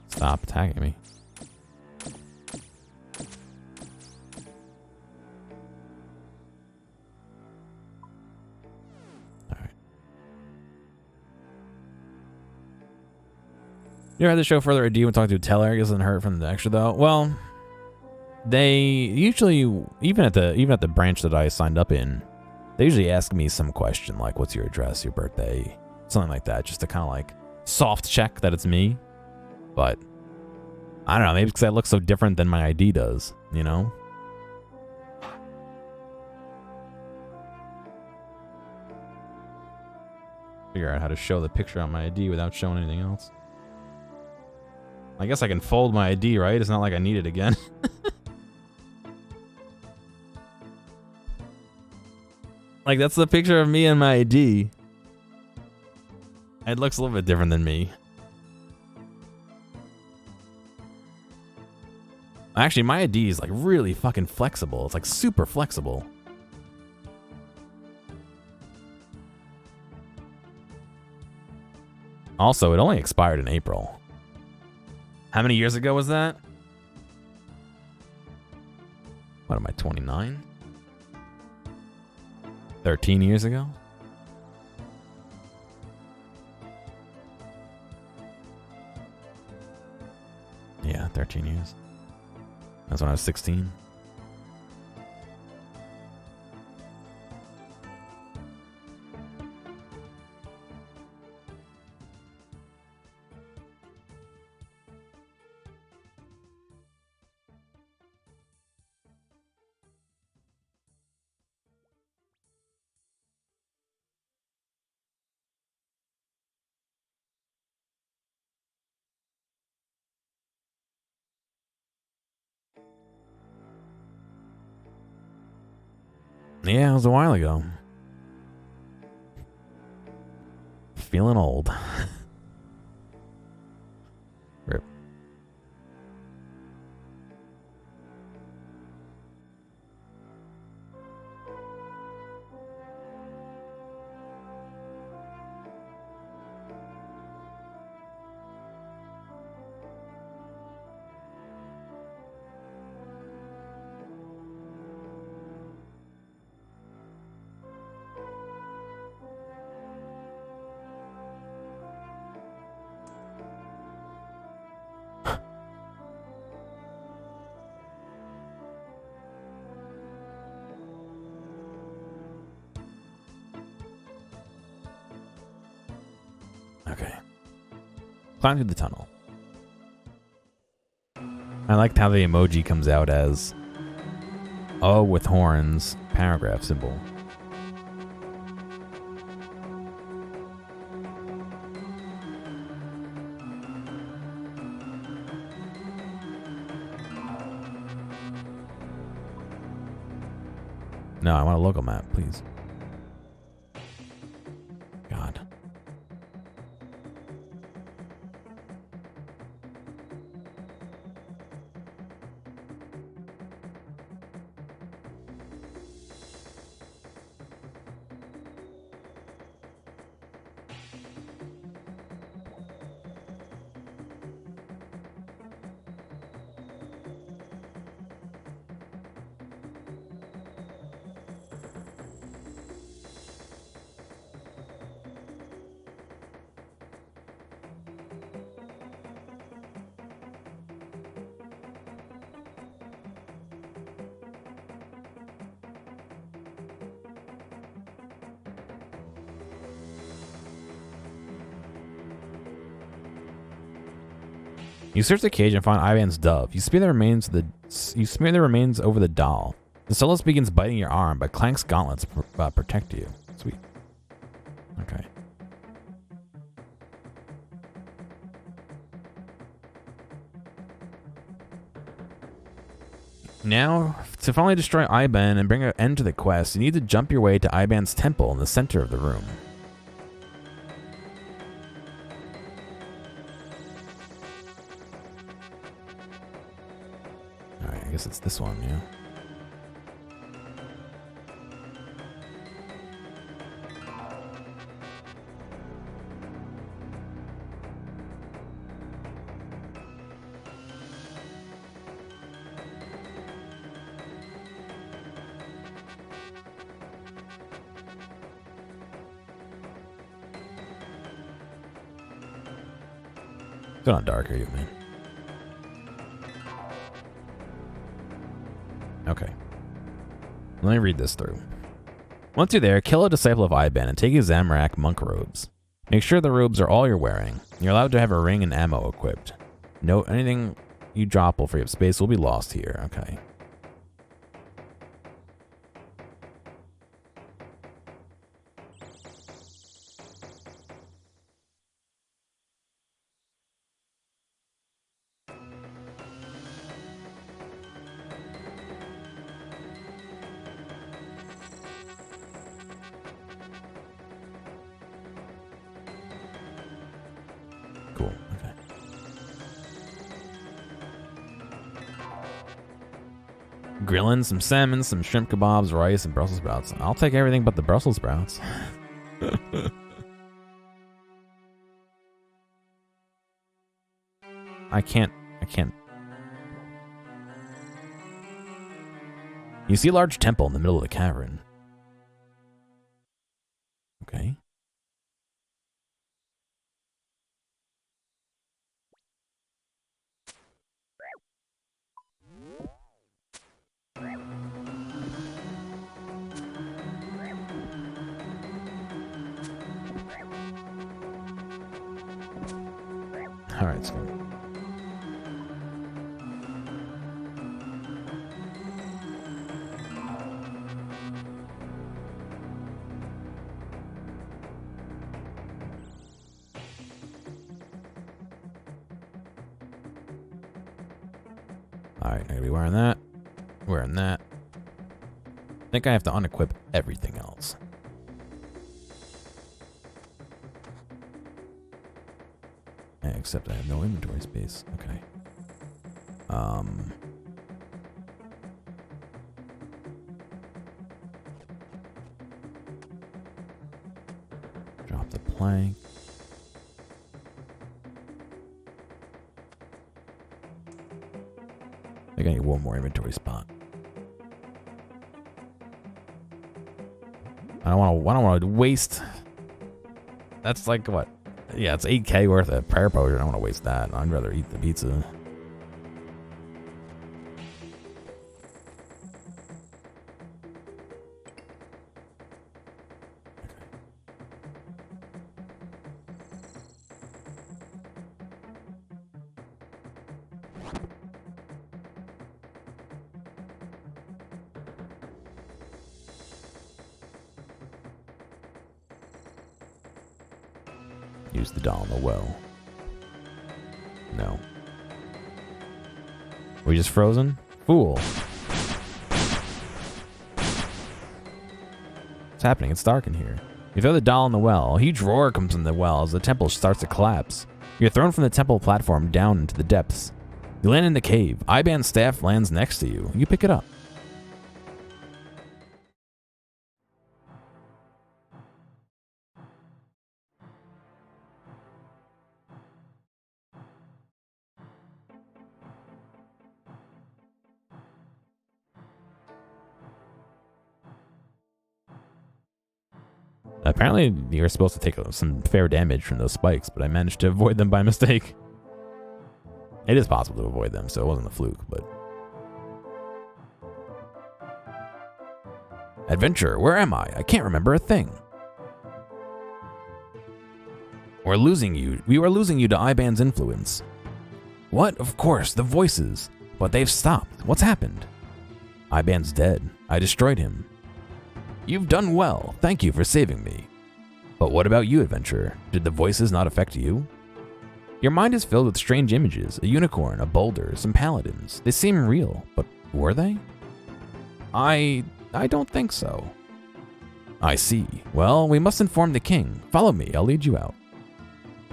Stop attacking me. Alright. You ever had to show further ID when talking to a teller? I guess it doesn't hurt from the extra though. Well, They usually, even at the branch that I signed up in, they usually ask me some question like, "What's your address, your birthday," something like that, just to kind of like soft check that it's me. But I don't know, maybe because I look so different than my ID does, you know? Figure out how to show the picture on my ID without showing anything else. I guess I can fold my ID, right? It's not like I need it again. Like, that's the picture of me and my ID. It looks a little bit different than me. Actually, my ID is like really fucking flexible. It's like super flexible. Also, it only expired in April. How many years ago was that? What am I, 29? 13 years ago? Yeah, 13 years. That's when I was 16. Yeah, it was a while ago. Feeling old. Rip. Okay. Climb through the tunnel. I liked how the emoji comes out as O with horns, paragraph symbol. No, I want a local map, please. God. You search the cage and find Ivan's dove. You smear the remains over the doll. The Solus begins biting your arm, but Clank's gauntlets protect you. Sweet. Okay. Now, to finally destroy Iban and bring an end to the quest, you need to jump your way to Iban's temple in the center of the room. Alright, I guess it's this one, yeah. Still not dark, are you, man? Okay. Let me read this through. Once you're there, kill a disciple of Iban and take his Zamorak monk robes. Make sure the robes are all you're wearing. You're allowed to have a ring and ammo equipped. Note, anything you drop will free up space will be lost here. Okay. Cool. Okay. Grilling, some salmon, some shrimp kebabs, rice, and Brussels sprouts. I'll take everything but the Brussels sprouts. I can't. You see a large temple in the middle of the cavern. Okay. Alright, let's go. Alright, I gotta be wearing that. Wearing that. I think I have to unequip everything else. Except I have no inventory space. Okay. Drop the plank. I think I need one more inventory spot. I don't want to waste. That's like what? Yeah, it's 8K worth of prayer potion. I don't want to waste that. I'd rather eat the pizza. Use the doll in the well. No. We just frozen? Fool. What's happening? It's dark in here. You throw the doll in the well. A huge roar comes from the well as the temple starts to collapse. You're thrown from the temple platform down into the depths. You land in the cave. Iban's staff lands next to you. You pick it up. Apparently, you're supposed to take some fair damage from those spikes, but I managed to avoid them by mistake. It is possible to avoid them, so it wasn't a fluke, but... Adventure, where am I? I can't remember a thing. We're losing you. We were losing you to Iban's influence. What? Of course, the voices. But they've stopped. What's happened? Iban's dead. I destroyed him. You've done well. Thank you for saving me. But what about you, adventurer? Did the voices not affect you? Your mind is filled with strange images. A unicorn, a boulder, some paladins. They seem real, but were they? I don't think so. I see. Well, we must inform the king. Follow me. I'll lead you out.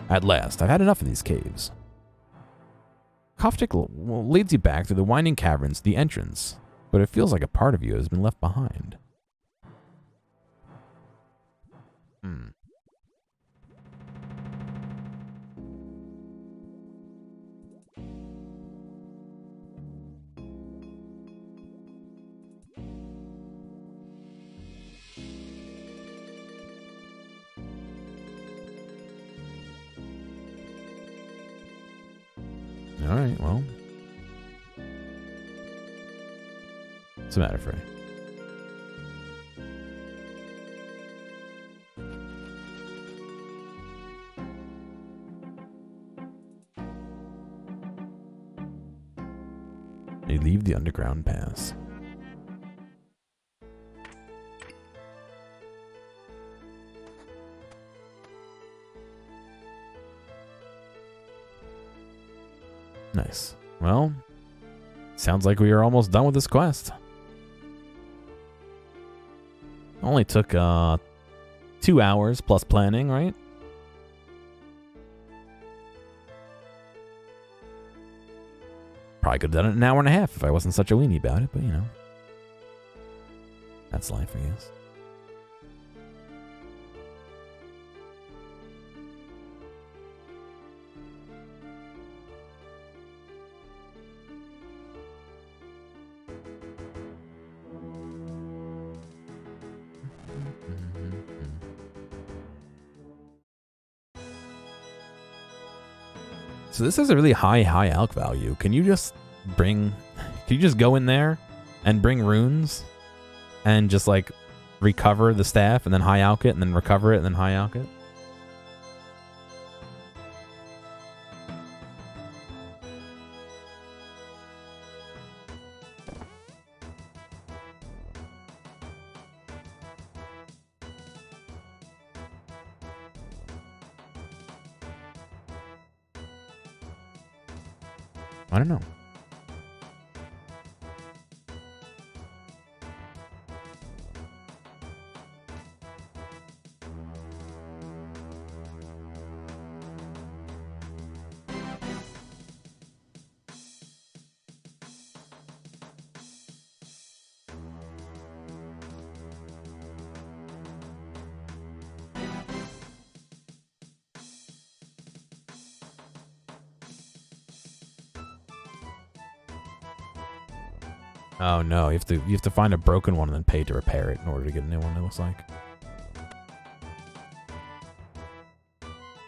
At last, I've had enough of these caves. Koftik leads you back through the winding caverns to the entrance, but it feels like a part of you has been left behind. Alright, well. What's the matter, Freddy? They leave the underground pass. Nice. Well, sounds like we are almost done with this quest. Only took 2 hours plus planning, right? Probably could have done it in an hour and a half if I wasn't such a weenie about it, but you know. That's life, I guess. So this has a really high alch value. Can you just go in there and bring runes and just like recover the staff and then high alch it and then recover it and then high alch it? I don't know. Oh no, you have to find a broken one and then pay to repair it in order to get a new one, it looks like.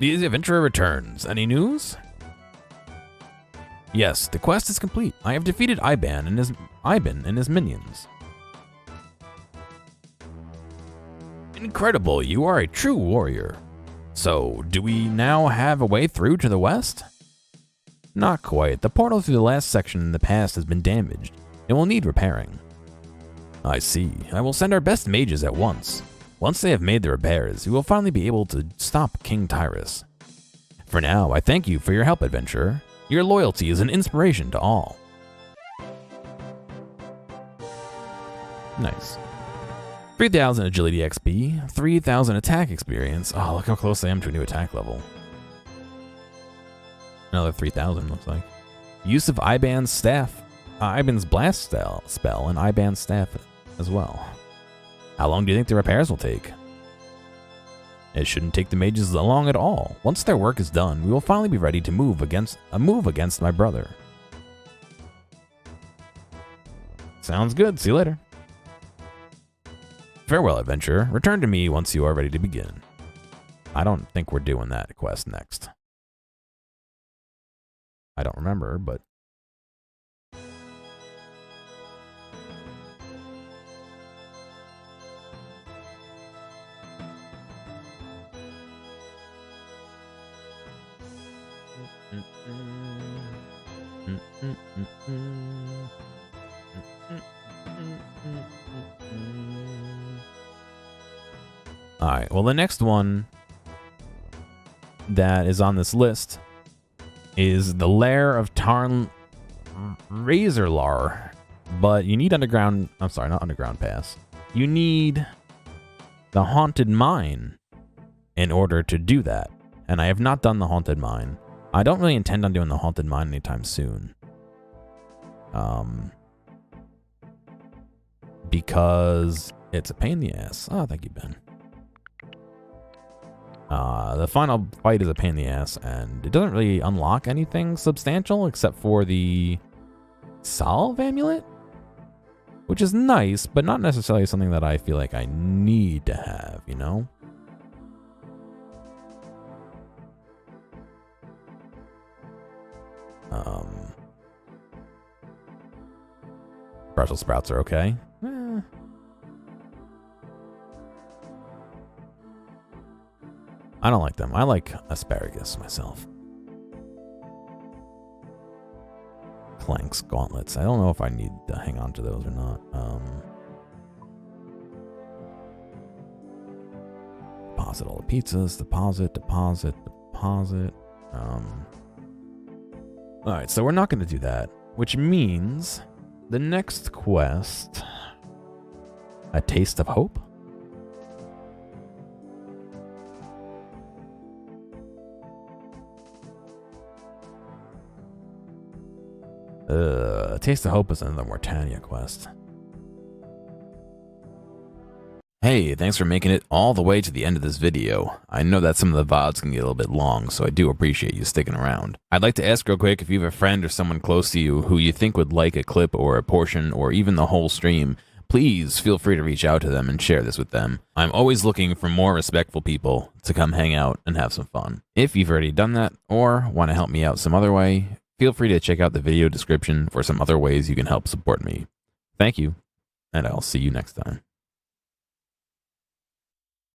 The adventurer returns. Any news? Yes, the quest is complete. I have defeated Iban and his minions. Incredible, you are a true warrior. So, do we now have a way through to the west? Not quite. The portal through the last section in the past has been damaged. It will need repairing. I see. I will send our best mages at once. Once they have made the repairs, we will finally be able to stop King Tyrus. For now, I thank you for your help, adventurer. Your loyalty is an inspiration to all. Nice. 3,000 agility XP, 3,000 attack experience. Oh, look how close I am to a new attack level. Another 3,000 looks like. Use of Iban's staff. Iban's blast spell and Iban's staff as well. How long do you think the repairs will take? It shouldn't take the mages long at all. Once their work is done, we will finally be ready to move against my brother. Sounds good. See you later. Farewell, adventurer. Return to me once you are ready to begin. I don't think we're doing that quest next. I don't remember, but... Alright, well the next one that is on this list is the Lair of Tarn Razorlar. But you need underground, I'm sorry, not underground pass. You need the Haunted Mine in order to do that. And I have not done the Haunted Mine. I don't really intend on doing the Haunted Mine anytime soon. Because it's a pain in the ass. Oh, thank you, Ben. The final fight is a pain in the ass, and it doesn't really unlock anything substantial except for the Salve Amulet, which is nice, but not necessarily something that I feel like I need to have, you know? Brussels sprouts are okay. I don't like them. I like asparagus myself. Planks, gauntlets. I don't know if I need to hang on to those or not. Deposit all the pizzas. Deposit. Alright, so we're not going to do that. Which means the next quest... A Taste of Hope? Taste of Hope is another Mortania quest. Hey, thanks for making it all the way to the end of this video. I know that some of the VODs can get a little bit long, so I do appreciate you sticking around. I'd like to ask real quick if you have a friend or someone close to you who you think would like a clip or a portion or even the whole stream, please feel free to reach out to them and share this with them. I'm always looking for more respectful people to come hang out and have some fun. If you've already done that or want to help me out some other way, feel free to check out the video description for some other ways you can help support me. Thank you, and I'll see you next time.